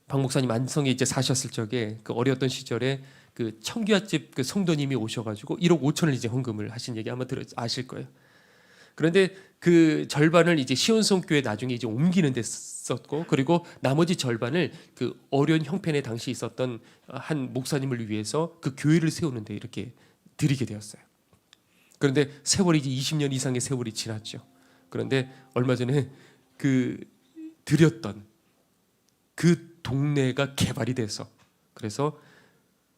박 목사님 안성에 이제 사셨을 적에 그 어렸던 시절에 그 청규화집 그 성도님이 오셔가지고 1억 5천을 이제 헌금을 하신 얘기 아마 아실 거예요. 그런데 그 절반을 이제 시온성교회 나중에 이제 옮기는 데 썼고, 그리고 나머지 절반을 그 어려운 형편에 당시 있었던 한 목사님을 위해서 그 교회를 세우는데 이렇게 드리게 되었어요. 그런데 세월이 이제 20년 이상의 세월이 지났죠. 그런데 얼마 전에 그 드렸던 그 동네가 개발이 돼서, 그래서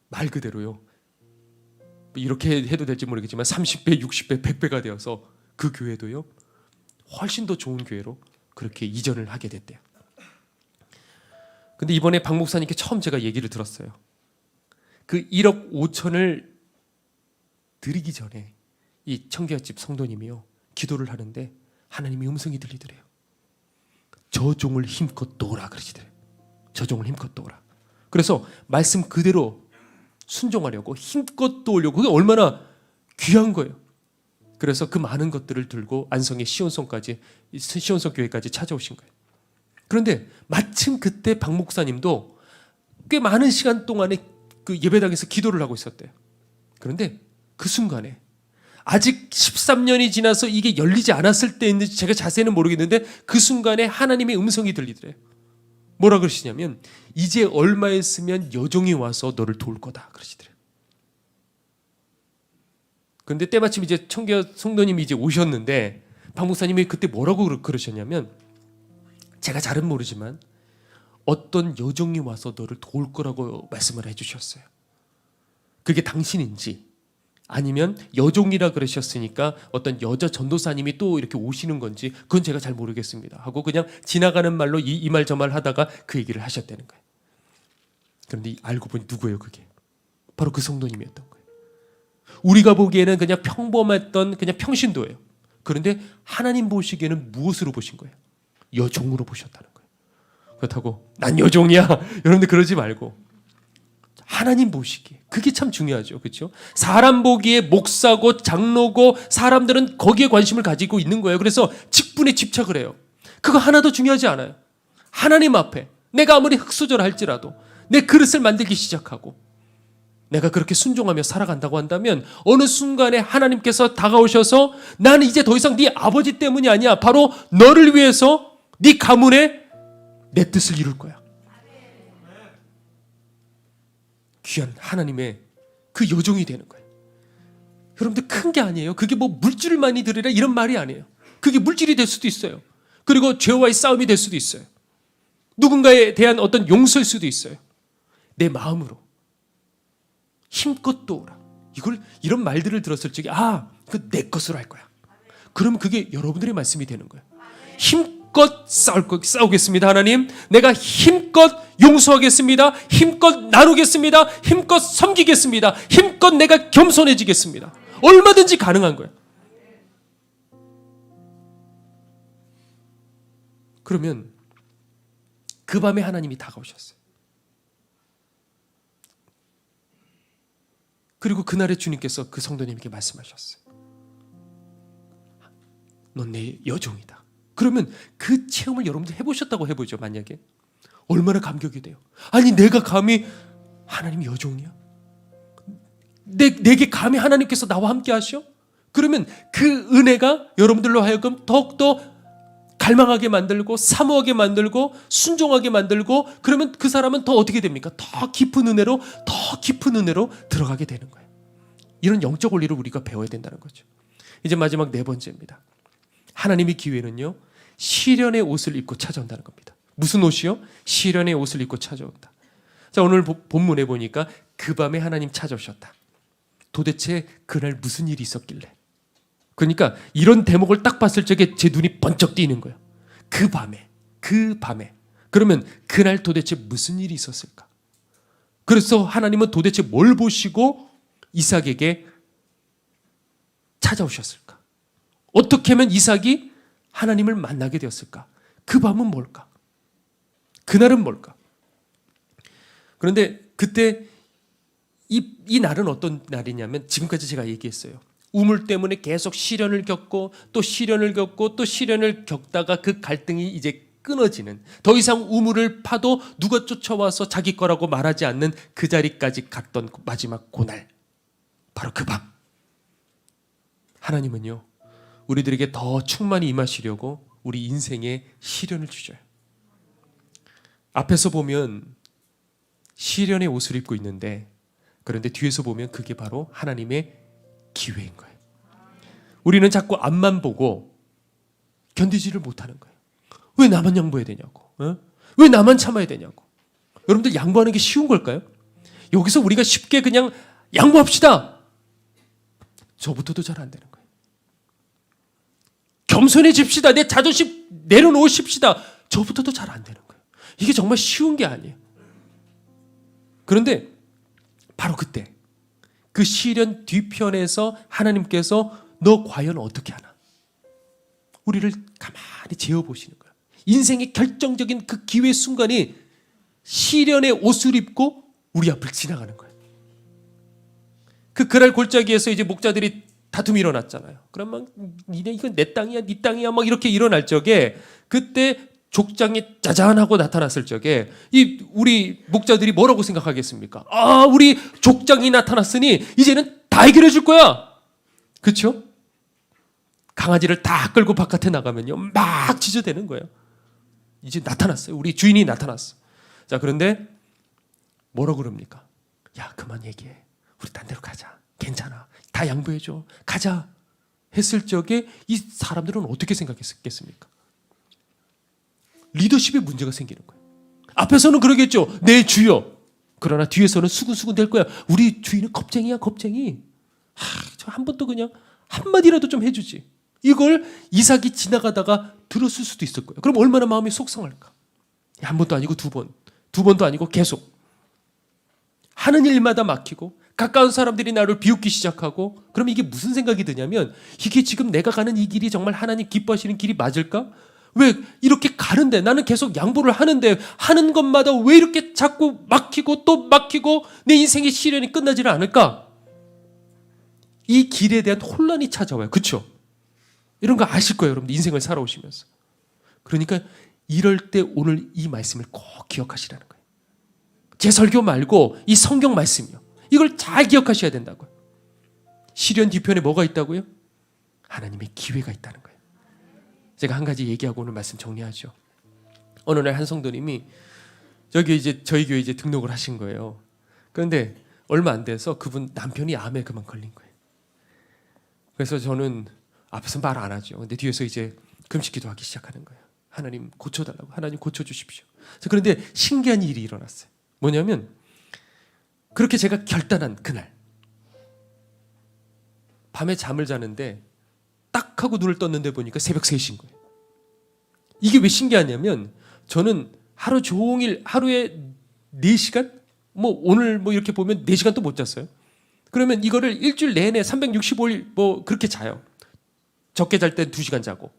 말 그대로요, 이렇게 해도 될지 모르겠지만 30배, 60배, 100배가 되어서 그 교회도요 훨씬 더 좋은 교회로 그렇게 이전을 하게 됐대요. 근데 이번에 박 목사님께 처음 제가 얘기를 들었어요. 그 1억 5천을 드리기 전에 이 청계집 성도님이요, 기도를 하는데 하나님이 음성이 들리더래요. 저 종을 힘껏 도우라 그러시더래요. 저 종을 힘껏 도우라. 그래서 말씀 그대로 순종하려고 힘껏 도우려고, 그게 얼마나 귀한 거예요. 그래서 그 많은 것들을 들고 안성의 시온성까지, 시온성 교회까지 찾아오신 거예요. 그런데 마침 그때 박 목사님도 꽤 많은 시간 동안에 그 예배당에서 기도를 하고 있었대요. 그런데 그 순간에 아직 13년이 지나서 이게 열리지 않았을 때인지 제가 자세히는 모르겠는데 그 순간에 하나님의 음성이 들리더래요. 뭐라 그러시냐면 이제 얼마 있으면 여종이 와서 너를 도울 거다 그러시더래요. 그런데 때마침 이제 청교 성도님이 이제 오셨는데 박 목사님이 그때 뭐라고 그러셨냐면, 제가 잘은 모르지만 어떤 여종이 와서 너를 도울 거라고 말씀을 해주셨어요. 그게 당신인지 아니면 여종이라 그러셨으니까 어떤 여자 전도사님이 또 이렇게 오시는 건지 그건 제가 잘 모르겠습니다 하고 그냥 지나가는 말로 이 말 저 말 하다가 그 얘기를 하셨다는 거예요. 그런데 알고 보니 누구예요? 그게 바로 그 성도님이었던 거예요. 우리가 보기에는 그냥 평범했던 그냥 평신도예요. 그런데 하나님 보시기에는 무엇으로 보신 거예요? 여종으로 보셨다는 거예요. 그렇다고 난 여종이야 여러분들 그러지 말고 하나님 보시기에, 그게 참 중요하죠. 그렇죠? 사람 보기에 목사고 장로고 사람들은 거기에 관심을 가지고 있는 거예요. 그래서 직분에 집착을 해요. 그거 하나도 중요하지 않아요. 하나님 앞에 내가 아무리 흙수저할지라도 내 그릇을 만들기 시작하고 내가 그렇게 순종하며 살아간다고 한다면 어느 순간에 하나님께서 다가오셔서 나는 이제 더 이상 네 아버지 때문이 아니야, 바로 너를 위해서 네 가문에 내 뜻을 이룰 거야. 귀한 하나님의 그 여종이 되는 거예요. 여러분들 큰 게 아니에요. 그게 뭐 물질을 많이 드리라 이런 말이 아니에요. 그게 물질이 될 수도 있어요. 그리고 죄와의 싸움이 될 수도 있어요. 누군가에 대한 어떤 용서일 수도 있어요. 내 마음으로 힘껏 도우라. 이런 말들을 들었을 적에 그 내 것으로 할 거야. 그러면 그게 여러분들의 말씀이 되는 거예요. 힘껏 싸우겠습니다. 하나님, 내가 힘껏 용서하겠습니다. 힘껏 나누겠습니다. 힘껏 섬기겠습니다. 힘껏 내가 겸손해지겠습니다. 얼마든지 가능한 거예요. 그러면 그 밤에 하나님이 다가오셨어요. 그리고 그날에 주님께서 그 성도님에게 말씀하셨어요. 넌 내 여종이다. 그러면 그 체험을 여러분들 해보셨다고 해보죠. 만약에 얼마나 감격이 돼요. 아니 내가 감히 하나님 여종이야? 내게 감히 하나님께서 나와 함께 하셔? 그러면 그 은혜가 여러분들로 하여금 더욱더 갈망하게 만들고 사모하게 만들고 순종하게 만들고, 그러면 그 사람은 더 어떻게 됩니까? 더 깊은 은혜로 들어가게 되는 거예요. 이런 영적 원리를 우리가 배워야 된다는 거죠. 이제 마지막 네 번째입니다. 하나님의 기회는요, 시련의 옷을 입고 찾아온다는 겁니다. 무슨 옷이요? 시련의 옷을 입고 찾아온다. 자, 오늘 본문에 보니까 그 밤에 하나님 찾아오셨다. 도대체 그날 무슨 일이 있었길래? 그러니까 이런 대목을 딱 봤을 적에 제 눈이 번쩍 띄는 거예요. 그 밤에. 그러면 그날 도대체 무슨 일이 있었을까? 그래서 하나님은 도대체 뭘 보시고 이삭에게 찾아오셨을까? 어떻게 하면 이삭이 하나님을 만나게 되었을까? 그 밤은 뭘까? 그날은 뭘까? 그런데 그때 이 날은 어떤 날이냐면 지금까지 제가 얘기했어요. 우물 때문에 계속 시련을 겪고 또 시련을 겪고 또 시련을 겪다가 그 갈등이 이제 끊어지는, 더 이상 우물을 파도 누가 쫓아와서 자기 거라고 말하지 않는 그 자리까지 갔던 마지막 그날, 바로 그 밤, 하나님은요 우리들에게 더 충만히 임하시려고 우리 인생에 시련을 주셔요. 앞에서 보면 시련의 옷을 입고 있는데, 그런데 뒤에서 보면 그게 바로 하나님의 기회인 거예요. 우리는 자꾸 앞만 보고 견디지를 못하는 거예요. 왜 나만 양보해야 되냐고, 왜 나만 참아야 되냐고. 여러분들 양보하는 게 쉬운 걸까요? 여기서 우리가 쉽게 그냥 양보합시다, 저부터도 잘 안 되는 거예요. 겸손해집시다, 내 자존심 내려놓으십시다, 저부터도 잘 안 되는 거예요. 이게 정말 쉬운 게 아니에요. 그런데 바로 그때 그 시련 뒤편에서 하나님께서 너 과연 어떻게 하나? 우리를 가만히 재어보시는 거예요. 인생의 결정적인 그 기회 순간이 시련의 옷을 입고 우리 앞을 지나가는 거예요. 그 그랄 골짜기에서 이제 목자들이 다툼이 일어났잖아요. 그러면 니네 이건 내 땅이야, 네 땅이야 막 이렇게 일어날 적에 그때 족장이 짜잔하고 나타났을 적에 이 우리 목자들이 뭐라고 생각하겠습니까? 아, 우리 족장이 나타났으니 이제는 다 해결해 줄 거야. 그렇죠? 강아지를 다 끌고 바깥에 나가면요 막 짖어대는 거예요. 이제 나타났어요. 우리 주인이 나타났어. 자, 그런데 뭐라고 그럽니까? 야, 그만 얘기해. 우리 딴 데로 가자. 괜찮아. 다 양보해줘. 가자. 했을 적에 이 사람들은 어떻게 생각했겠습니까? 리더십에 문제가 생기는 거예요. 앞에서는 그러겠죠. 내 주여. 그러나 뒤에서는 수근수근 될 거야. 우리 주인은 겁쟁이야, 겁쟁이. 저 한 번도 그냥 한마디라도 좀 해주지. 이걸 이삭이 지나가다가 들었을 수도 있을 거예요. 그럼 얼마나 마음이 속상할까? 한 번도 아니고 두 번. 두 번도 아니고 계속. 하는 일마다 막히고 가까운 사람들이 나를 비웃기 시작하고 그럼 이게 무슨 생각이 드냐면 이게 지금 내가 가는 이 길이 정말 하나님 기뻐하시는 길이 맞을까? 왜 이렇게 가는데 나는 계속 양보를 하는데 하는 것마다 왜 이렇게 자꾸 막히고 또 막히고 내 인생의 시련이 끝나지는 않을까? 이 길에 대한 혼란이 찾아와요. 그렇죠? 이런 거 아실 거예요. 여러분들 인생을 살아오시면서. 그러니까 이럴 때 오늘 이 말씀을 꼭 기억하시라는 거예요. 제 설교 말고 이 성경 말씀이요. 이걸 잘 기억하셔야 된다고요. 시련 뒤편에 뭐가 있다고요? 하나님의 기회가 있다는 거예요. 제가 한 가지 얘기하고 오늘 말씀 정리하죠. 어느 날 한 성도님이 저희 교회 이제 등록을 하신 거예요. 그런데 얼마 안 돼서 그분 남편이 암에 그만 걸린 거예요. 그래서 저는 앞에서 말 안 하죠. 근데 뒤에서 이제 금식 기도하기 시작하는 거예요. 하나님 고쳐달라고. 하나님 고쳐주십시오. 그런데 신기한 일이 일어났어요. 뭐냐면 그렇게 제가 결단한 그날 밤에 잠을 자는데 딱 하고 눈을 떴는데 보니까 새벽 3시인 거예요. 이게 왜 신기하냐면 저는 하루 종일 하루에 4시간? 뭐 오늘 뭐 이렇게 보면 4시간도 못 잤어요. 그러면 이거를 일주일 내내 365일 뭐 그렇게 자요. 적게 잘 땐 2시간 자고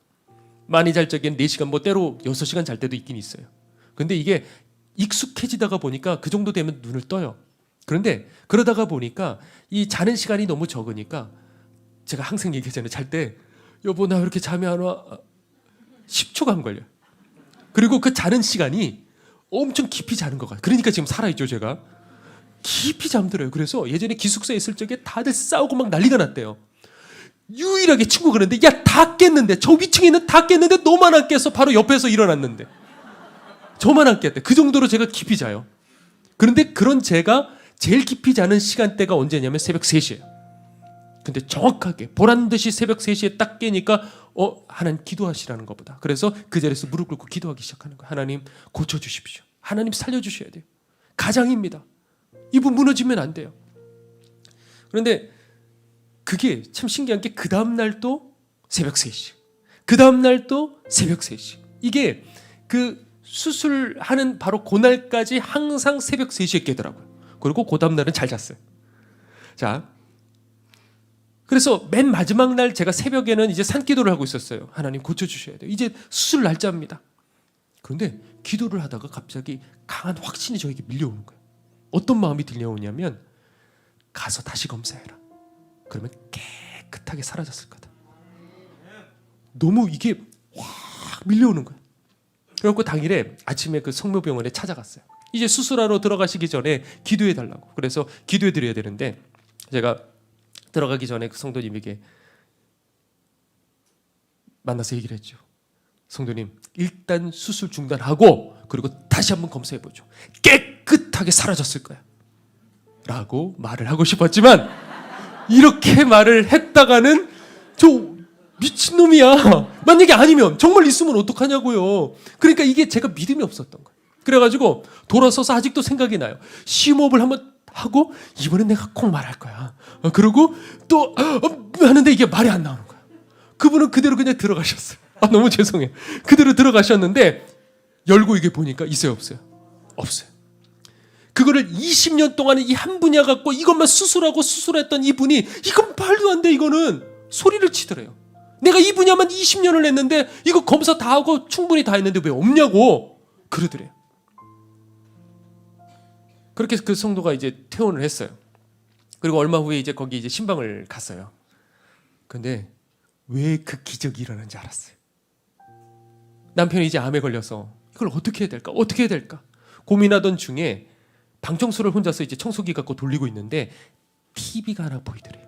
많이 잘 적엔 4시간 뭐 때로 6시간 잘 때도 있긴 있어요. 근데 이게 익숙해지다가 보니까 그 정도 되면 눈을 떠요. 그런데 그러다가 보니까 이 자는 시간이 너무 적으니까 제가 항상 얘기하잖아요. 잘 때 여보 나 왜 이렇게 잠이 안 와? 10초가 안 걸려요. 그리고 그 자는 시간이 엄청 깊이 자는 것 같아요. 그러니까 지금 살아있죠 제가. 깊이 잠들어요. 그래서 예전에 기숙사에 있을 적에 다들 싸우고 막 난리가 났대요. 유일하게 친구가 그랬는데 야 다 깼는데 저 위층에 있는 다 깼는데 너만 안 깼어. 바로 옆에서 일어났는데 저만 안 깼대. 그 정도로 제가 깊이 자요. 그런데 그런 제가 제일 깊이 자는 시간대가 언제냐면 새벽 3시예요. 근데 정확하게 보란듯이 새벽 3시에 딱 깨니까 하나님 기도하시라는 것보다. 그래서 그 자리에서 무릎 꿇고 기도하기 시작하는 거예요. 하나님 고쳐주십시오. 하나님 살려주셔야 돼요. 가장입니다. 이분 무너지면 안 돼요. 그런데 그게 참 신기한 게 그 다음 날도 새벽 3시. 그 다음 날도 새벽 3시. 이게 그 수술하는 바로 그날까지 항상 새벽 3시에 깨더라고요. 그리고 그 다음 날은 잘 잤어요. 자, 그래서 맨 마지막 날 제가 새벽에는 이제 산기도를 하고 있었어요. 하나님 고쳐주셔야 돼요. 이제 수술 날짜입니다. 그런데 기도를 하다가 갑자기 강한 확신이 저에게 밀려오는 거예요. 어떤 마음이 들려오냐면 가서 다시 검사해라. 그러면 깨끗하게 사라졌을 거다. 너무 이게 확 밀려오는 거예요. 그래서 당일에 아침에 그 성모병원에 찾아갔어요. 이제 수술하러 들어가시기 전에 기도해 달라고. 그래서 기도해 드려야 되는데 제가 들어가기 전에 그 성도님에게 만나서 얘기를 했죠. 성도님, 일단 수술 중단하고 그리고 다시 한번 검사해 보죠. 깨끗하게 사라졌을 거야. 라고 말을 하고 싶었지만 이렇게 말을 했다가는 저 미친놈이야. 만약에 아니면 정말 있으면 어떡하냐고요. 그러니까 이게 제가 믿음이 없었던 거예요. 그래가지고 돌아서서 아직도 생각이 나요. 심호흡을 한번 하고 이번엔 내가 꼭 말할 거야. 그리고 또 하는데 이게 말이 안 나오는 거야. 그분은 그대로 그냥 들어가셨어요. 너무 죄송해요. 그대로 들어가셨는데 열고 이게 보니까 있어요, 없어요? 없어요. 그거를 20년 동안 이 한 분야 갖고 이것만 수술하고 수술했던 이분이 이건 말도 안 돼, 이거는 소리를 치더래요. 내가 이 분야만 20년을 했는데 이거 검사 다 하고 충분히 다 했는데 왜 없냐고 그러더래요. 그렇게 그 성도가 이제 퇴원을 했어요. 그리고 얼마 후에 이제 거기 이제 신방을 갔어요. 근데 왜 그 기적이 일어난지 알았어요. 남편이 이제 암에 걸려서 이걸 어떻게 해야 될까? 어떻게 해야 될까? 고민하던 중에 방청소를 혼자서 이제 청소기 갖고 돌리고 있는데 TV가 하나 보이더래요.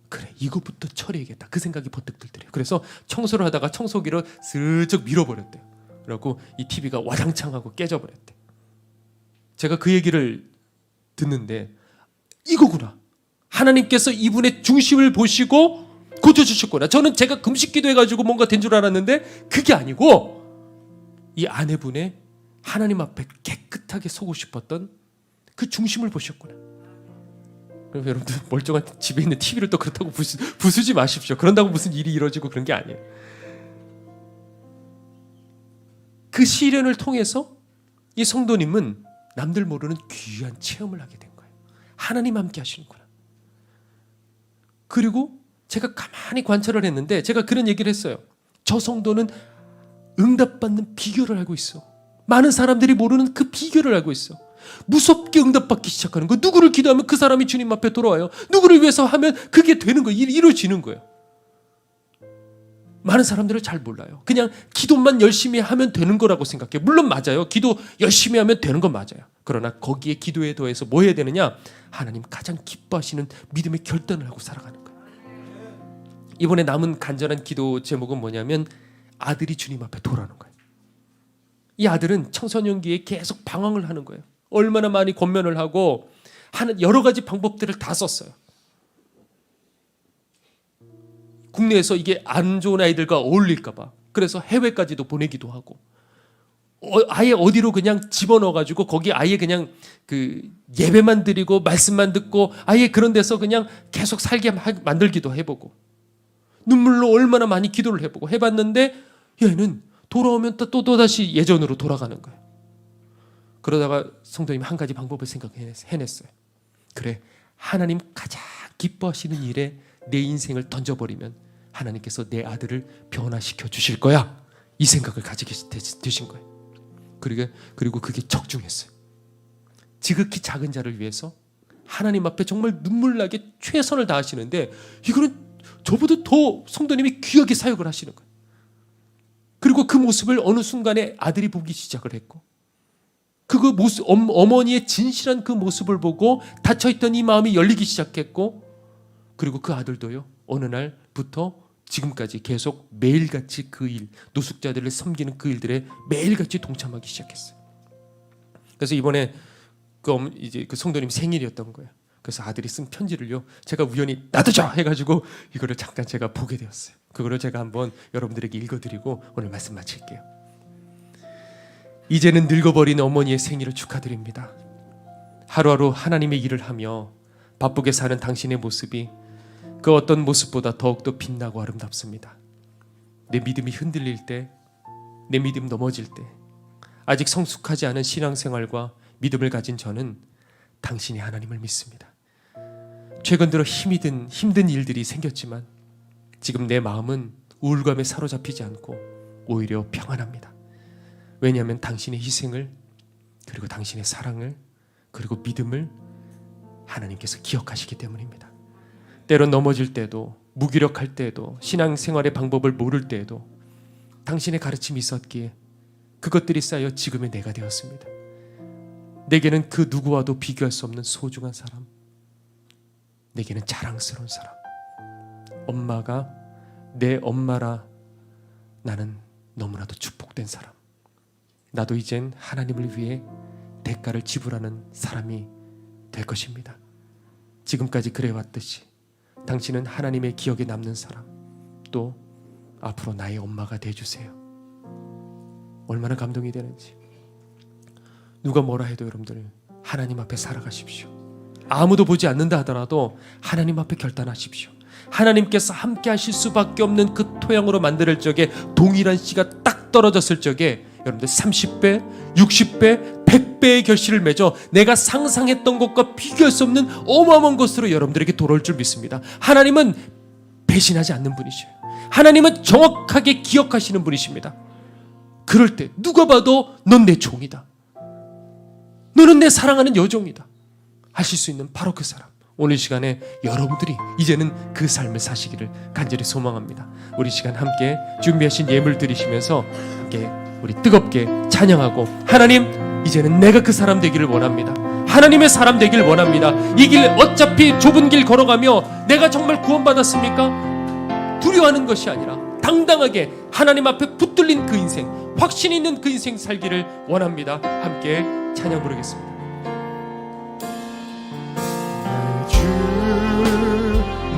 그래, 이거부터 처리해야겠다. 그 생각이 버뜩 들더래요. 그래서 청소를 하다가 청소기를 슬쩍 밀어버렸대요. 그래갖고 이 TV가 와장창 하고 깨져버렸대. 제가 그 얘기를 듣는데 이거구나. 하나님께서 이분의 중심을 보시고 고쳐주셨구나. 저는 제가 금식 기도해가지고 뭔가 된 줄 알았는데 그게 아니고 이 아내분의 하나님 앞에 깨끗하게 서고 싶었던 그 중심을 보셨구나. 그럼 여러분들 멀쩡한 집에 있는 TV를 또 그렇다고 부수지 마십시오. 그런다고 무슨 일이 이루어지고 그런 게 아니에요. 그 시련을 통해서 이 성도님은 남들 모르는 귀한 체험을 하게 된 거예요. 하나님 함께 하시는구나. 그리고 제가 가만히 관찰을 했는데 제가 그런 얘기를 했어요. 저 성도는 응답받는 비결을 알고 있어. 많은 사람들이 모르는 그 비결을 알고 있어. 무섭게 응답받기 시작하는 거예요. 누구를 기도하면 그 사람이 주님 앞에 돌아와요. 누구를 위해서 하면 그게 되는 거예요. 이루어지는 거예요. 많은 사람들은 잘 몰라요. 그냥 기도만 열심히 하면 되는 거라고 생각해요. 물론 맞아요. 기도 열심히 하면 되는 건 맞아요. 그러나 거기에 기도에 더해서 뭐 해야 되느냐? 하나님 가장 기뻐하시는 믿음의 결단을 하고 살아가는 거예요. 이번에 남은 간절한 기도 제목은 뭐냐면 아들이 주님 앞에 돌아오는 거예요. 이 아들은 청소년기에 계속 방황을 하는 거예요. 얼마나 많이 권면을 하고 하는 여러 가지 방법들을 다 썼어요. 국내에서 이게 안 좋은 아이들과 어울릴까 봐. 그래서 해외까지도 보내기도 하고 아예 어디로 그냥 집어넣어가지고 거기 아예 그냥 그 예배만 드리고 말씀만 듣고 아예 그런 데서 그냥 계속 살게 만들기도 해보고 눈물로 얼마나 많이 기도를 해보고 해봤는데 얘는 돌아오면 또다시 예전으로 돌아가는 거예요. 그러다가 성도님 한 가지 방법을 생각해냈어요. 그래, 하나님 가장 기뻐하시는 일에 내 인생을 던져버리면 하나님께서 내 아들을 변화시켜 주실 거야. 이 생각을 가지게 되신 거예요. 그리고 그게 적중했어요. 지극히 작은 자를 위해서 하나님 앞에 정말 눈물나게 최선을 다하시는데 이거는 저보다 더 성도님이 귀하게 사역을 하시는 거예요. 그리고 그 모습을 어느 순간에 아들이 보기 시작을 했고 그거 모습, 어머니의 진실한 그 모습을 보고 닫혀있던 이 마음이 열리기 시작했고 그리고 그 아들도요 어느 날부터 지금까지 계속 매일같이 그 일, 노숙자들을 섬기는 그 일들에 매일같이 동참하기 시작했어요. 그래서 이번에 이제 그 성도님 생일이었던 거예요. 그래서 아들이 쓴 편지를요 제가 우연히 나도 줘 해가지고 이거를 잠깐 제가 보게 되었어요. 그거를 제가 한번 여러분들에게 읽어드리고 오늘 말씀 마칠게요. 이제는 늙어버린 어머니의 생일을 축하드립니다. 하루하루 하나님의 일을 하며 바쁘게 사는 당신의 모습이 그 어떤 모습보다 더욱더 빛나고 아름답습니다. 내 믿음이 흔들릴 때, 내 믿음 넘어질 때 아직 성숙하지 않은 신앙생활과 믿음을 가진 저는 당신이 하나님을 믿습니다. 최근 들어 힘든 일들이 생겼지만 지금 내 마음은 우울감에 사로잡히지 않고 오히려 평안합니다. 왜냐하면 당신의 희생을 그리고 당신의 사랑을 그리고 믿음을 하나님께서 기억하시기 때문입니다. 때론 넘어질 때도 무기력할 때도 신앙생활의 방법을 모를 때에도 당신의 가르침이 있었기에 그것들이 쌓여 지금의 내가 되었습니다. 내게는 그 누구와도 비교할 수 없는 소중한 사람, 내게는 자랑스러운 사람, 엄마가 내 엄마라 나는 너무나도 축복된 사람, 나도 이젠 하나님을 위해 대가를 지불하는 사람이 될 것입니다. 지금까지 그래왔듯이 당신은 하나님의 기억에 남는 사람, 또 앞으로 나의 엄마가 돼주세요. 얼마나 감동이 되는지. 누가 뭐라 해도 여러분들 하나님 앞에 살아가십시오. 아무도 보지 않는다 하더라도 하나님 앞에 결단하십시오. 하나님께서 함께 하실 수밖에 없는 그 토양으로 만들 적에 동일한 씨가 딱 딱 떨어졌을 적에 여러분들 30배, 60배, 100배의 결실을 맺어 내가 상상했던 것과 비교할 수 없는 어마어마한 것으로 여러분들에게 돌아올 줄 믿습니다. 하나님은 배신하지 않는 분이셔요. 하나님은 정확하게 기억하시는 분이십니다. 그럴 때 누가 봐도 넌 내 종이다, 너는 내 사랑하는 여종이다 하실 수 있는 바로 그 사람, 오늘 시간에 여러분들이 이제는 그 삶을 사시기를 간절히 소망합니다. 우리 시간 함께 준비하신 예물 드리시면서 함께 우리 뜨겁게 찬양하고, 하나님 이제는 내가 그 사람 되기를 원합니다. 하나님의 사람 되기를 원합니다. 이 길 어차피 좁은 길 걸어가며 내가 정말 구원받았습니까? 두려워하는 것이 아니라 당당하게 하나님 앞에 붙들린 그 인생, 확신 있는 그 인생 살기를 원합니다. 함께 찬양 부르겠습니다.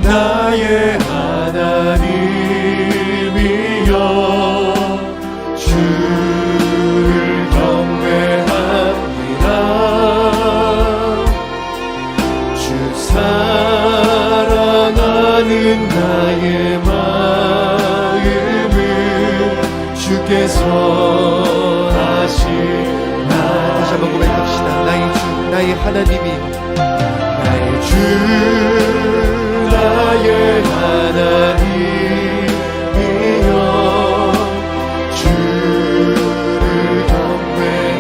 나의 하나님이여, 주를 경배합니다. 주 사랑하는 나의 마음을 주께서 아시나. 다시 한번 고백합시다. 나의 주, 나의 하나님이, 나의 주, 나의 하나님이여, 주를 경배합니다.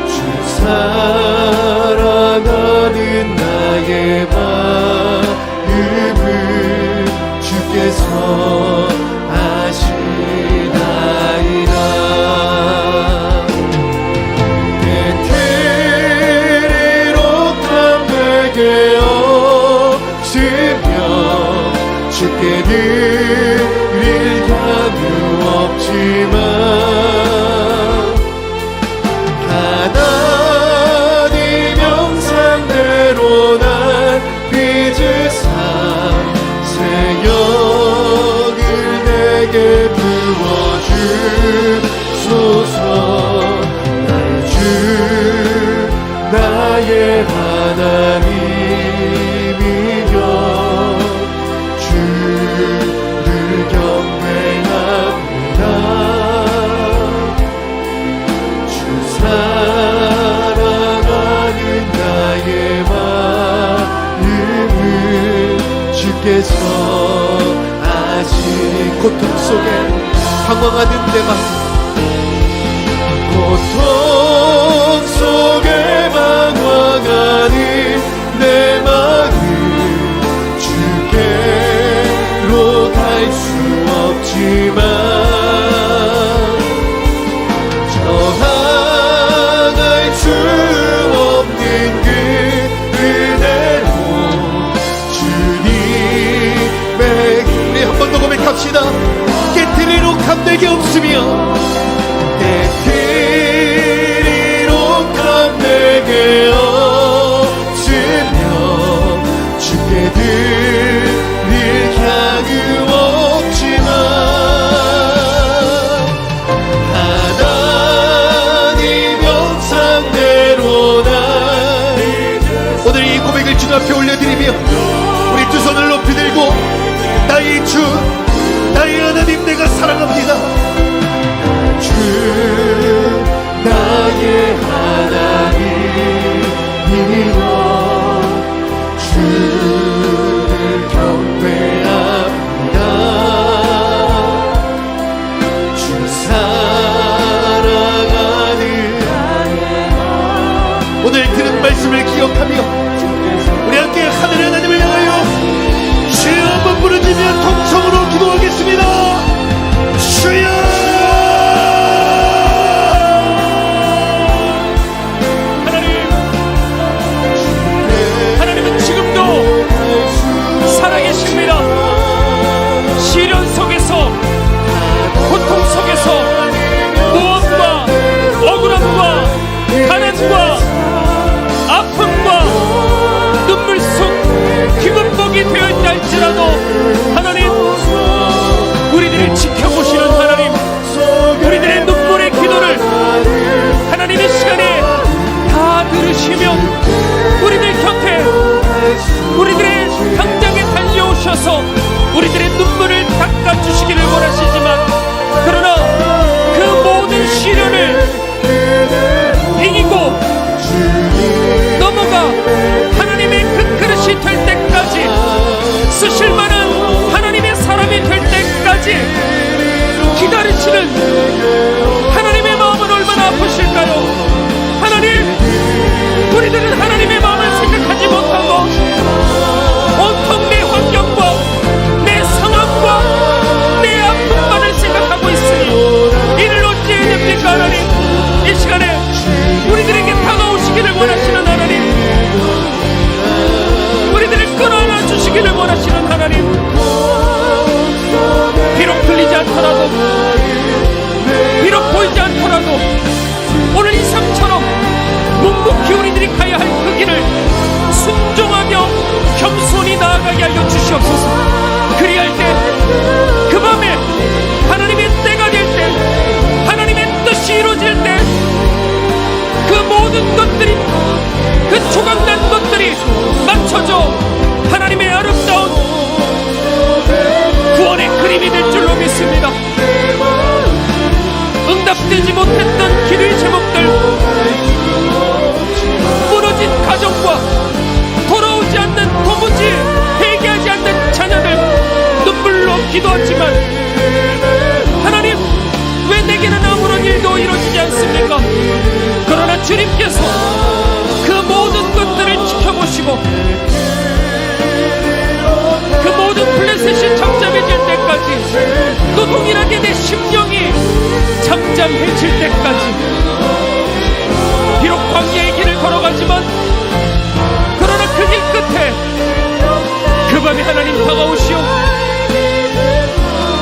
주 사랑하는 나의 마음을 주께서 아시나이다. 주께 드릴 향유 없지만 하나님 형상대로 날 빚으사 새 영을 내게 부어주소서. 나의 주, 나의 하나님이여, 주를 경배합니다. 주 사랑하는 나의 마음을 주께서 아시니. 고통 속에 방황하는 내 마음, 고통 속에 방황하는 내 마음 주께로 갈 수 없지만 저항할 수 없는 그 은혜로 주님의. 우리 한 번 더 고백합시다. 깨트리로 감내게 없으며, 깨트리로 감내게 없으며 주께 드릴 향유 없지만 하나님 형상대로 날. 오늘 이 고백을 주님 앞에 올려드리며 우리 두 손을 높이 들고, 나의 주, 나의 하나님, 내가 사랑합니다. 주, 나의 하나님이여, 주를 경배합니다. 주 사랑하는 나의 마음. 오늘 들은 말씀을 기억하며 우리 함께 하늘의 하나님을 향하여 주여 한번 부르짖으며 통성으로 기도하겠습니다. 주여, 하나님은 지금도 살아계십니다. 시련 속에서, 고통 속에서, 모험과 억울함과 가난과 아픔과 눈물 속 기근복이 되어있다 할지라도 하나님, 우리들을 지켜보시는 하나님, 우리들의 눈물의 기도를 하나님 이 시간에 다 들으시며 우리들 곁에, 우리들의 당장에 달려오셔서 우리들의 눈물을 닦아 막아주시기를 원하시지만, 그러나 그 모든 시련을 이기고 넘어가 하나님의 그 그릇이 될 때까지, 쓰실 만한 하나님의 사람이 될 때까지 기다리시는 하나님의 마음은 얼마나 아프실까요? 하나님, 우리들은 하나님의 마음을 생각하지 못하고 온통 내 환경과 내 상황과 내 아픔만을 생각하고 있으니 이를 어찌해야 됩니까? 하나님, 이 시간에 우리들에게 다가오시기를 원하시는 하나님, 우리들을 끌어안아 주시기를 원하시는 하나님, 비록 들리지 않더라도, 비록 보이지 않더라도 오늘 이 삶처럼 묵묵히 우리들이 가야 할 그 길을 순종하며 겸손히 나아가게 하여 주시옵소서. 그리할 때, 그 밤에 하나님의 때가 될 때, 하나님의 뜻이 이루어질 때, 그 모든 것들이, 그 조각난 것들이 맞춰져 하나님의 아름다운 구원의 그림이 될 줄로 믿습니다. 응답되지 못했던 기도의 제목들, 무너진 가정과 돌아오지 않는, 도무지 회개하지 않는 자녀들, 눈물로 기도하지만 하나님, 왜 내게는 아무런 일도 이루어지지 않습니까? 그러나 주님께서 그 모든 것들을 지켜보시고 그 모든 블레셋이 잠잠해질 때까지, 또 동일하게 내 심령이 잠잠해질 때까지, 비록 광야의 길을 걸어가지만 그러나 그 길 끝에 그 밤에 하나님 다가오시오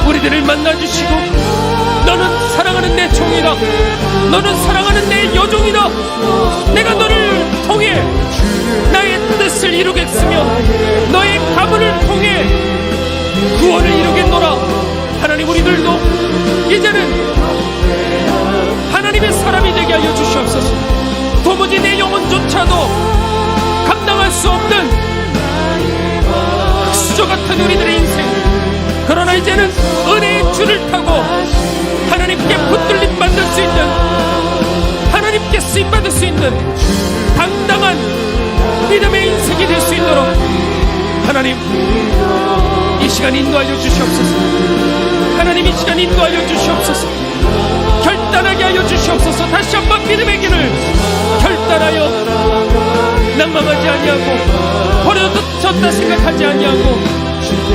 우리들을 만나주시고, 너는 사랑하는 내 종이다, 너는 사랑하는 내 여종이다, 내가 너를 통해 나의 뜻을 이루겠으며 너의 가문을 통해 구원을 이루겠노라. 하나님, 우리들도 이제는 하나님의 사람이 되게 하여 주시옵소서. 도무지 내 영혼조차도 감당할 수 없는 흑수저 같은 우리들의 인생, 그러나 이제는 은혜의 줄을 타고 하나님께 붙들림 받을 수 있는, 하나님께 쓰임받을 수 있는 당당한 믿음의 인생이 될 수 있도록 하나님, 이 시간 인도하여 주시옵소서. 하나님, 이 시간 인도하여 주시옵소서. 결단하게 하여 주시옵소서. 다시 한번 믿음의 길을 결단하여 낭망하지 아니하고 버려졌다 생각하지 아니하고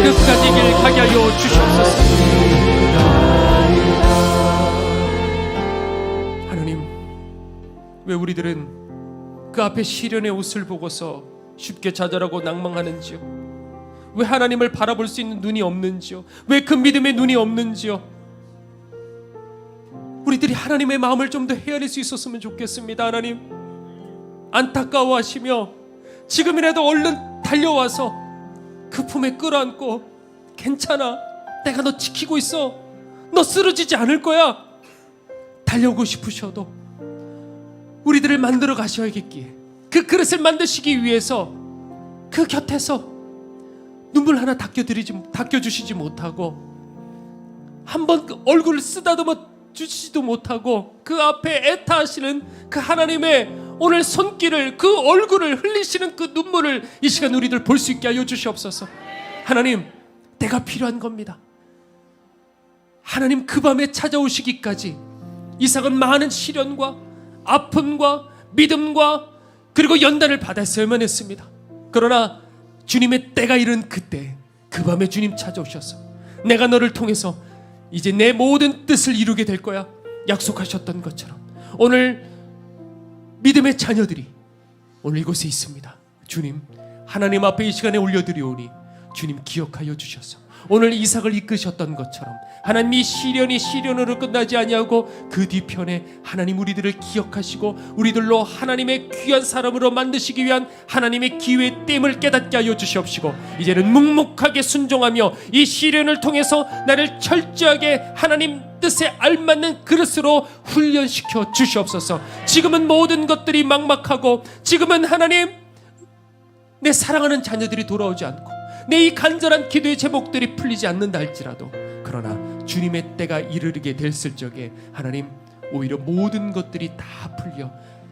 끝까지 길 가게 하여 주시옵소서. 하나님, 왜 우리들은 그 앞에 시련의 옷을 보고서 쉽게 좌절하고 낭망하는지요? 왜 하나님을 바라볼 수 있는 눈이 없는지요? 왜 그 믿음의 눈이 없는지요? 우리들이 하나님의 마음을 좀 더 헤아릴 수 있었으면 좋겠습니다. 하나님, 안타까워하시며 지금이라도 얼른 달려와서 그 품에 끌어안고, 괜찮아, 내가 너 지키고 있어, 너 쓰러지지 않을 거야, 달려오고 싶으셔도 우리들을 만들어 가셔야겠기에, 그 그릇을 만드시기 위해서 그 곁에서 눈물 하나 닦여주시지 못하고, 한번 그 얼굴을 쓰다듬어 주시지도 못하고 그 앞에 애타하시는 그 하나님의 오늘 손길을, 그 얼굴을 흘리시는 그 눈물을 이 시간 우리들 볼 수 있게 하여 주시옵소서. 하나님, 때가 필요한 겁니다. 하나님, 그 밤에 찾아오시기까지 이삭은 많은 시련과 아픔과 믿음과 그리고 연단을 받았어야만 했습니다. 그러나 주님의 때가 이른 그때, 그 밤에 주님 찾아오셔서 내가 너를 통해서 이제 내 모든 뜻을 이루게 될 거야 약속하셨던 것처럼, 오늘 믿음의 자녀들이 오늘 이곳에 있습니다. 주님, 하나님 앞에 이 시간에 올려드리오니 주님 기억하여 주셔서 오늘 이삭을 이끄셨던 것처럼 하나님이 시련이 시련으로 끝나지 아니하고 그 뒤편에 하나님 우리들을 기억하시고 우리들로 하나님의 귀한 사람으로 만드시기 위한 하나님의 기회의 땜을 깨닫게 하여 주시옵시고, 이제는 묵묵하게 순종하며 이 시련을 통해서 나를 철저하게 하나님 뜻에 알맞는 그릇으로 훈련시켜 주시옵소서. 지금은 모든 것들이 막막하고, 지금은 하나님 내 사랑하는 자녀들이 돌아오지 않고 내 이 간절한 기도의 제목들이 풀리지 않는다 할지라도, 주님의 때가 이르게 됐을 적에 하나님 오히려 모든 것들이 다 풀려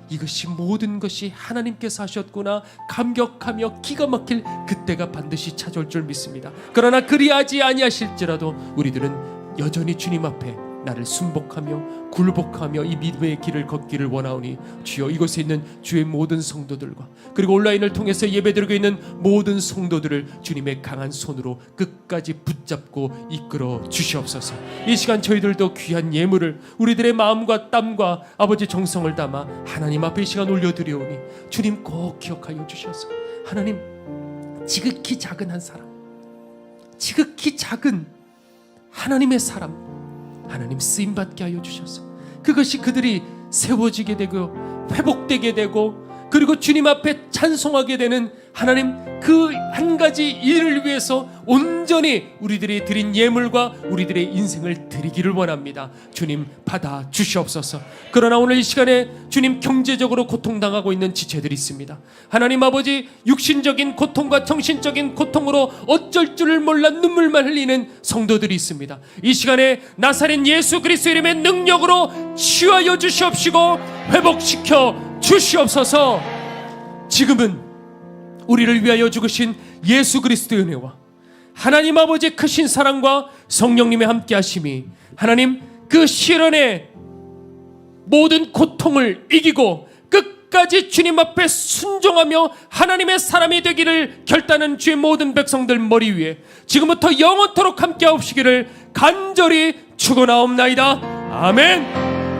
이것이 모든 것이 하나님께서 하셨구나 감격하며 기가 막힐 그때가 반드시 찾아올 줄 믿습니다. 그러나 그리하지 아니하실지라도 우리들은 여전히 주님 앞에 나를 순복하며 굴복하며 이 믿음의 길을 걷기를 원하오니 주여 이곳에 있는 주의 모든 성도들과 그리고 온라인을 통해서 예배드리고 있는 모든 성도들을 주님의 강한 손으로 끝까지 붙잡고 이끌어 주시옵소서. 이 시간 저희들도 귀한 예물을 우리들의 마음과 땀과 아버지 정성을 담아 하나님 앞에 이 시간 올려드리오니 주님 꼭 기억하여 주셔서 하나님 지극히 작은 한 사람 지극히 작은 하나님의 사람 하나님 쓰임받게 하여 주셔서 그것이 그들이 세워지게 되고 회복되게 되고 그리고 주님 앞에 찬송하게 되는 하나님 그 한 가지 일을 위해서 온전히 우리들이 드린 예물과 우리들의 인생을 드리기를 원합니다. 주님 받아 주시옵소서. 그러나 오늘 이 시간에 주님 경제적으로 고통당하고 있는 지체들이 있습니다. 하나님 아버지 육신적인 고통과 정신적인 고통으로 어쩔 줄을 몰라 눈물만 흘리는 성도들이 있습니다. 이 시간에 나사렛 예수 그리스도 이름의 능력으로 치유하여 주시옵시고 회복시켜 주시옵소서. 지금은 우리를 위하여 죽으신 예수 그리스도의 은혜와 하나님 아버지의 크신 사랑과 성령님의 함께 하심이 하나님 그 시련의 모든 고통을 이기고 끝까지 주님 앞에 순종하며 하나님의 사람이 되기를 결단한 주의 모든 백성들 머리 위에 지금부터 영원토록 함께 하옵시기를 간절히 축원하옵나이다. 아멘.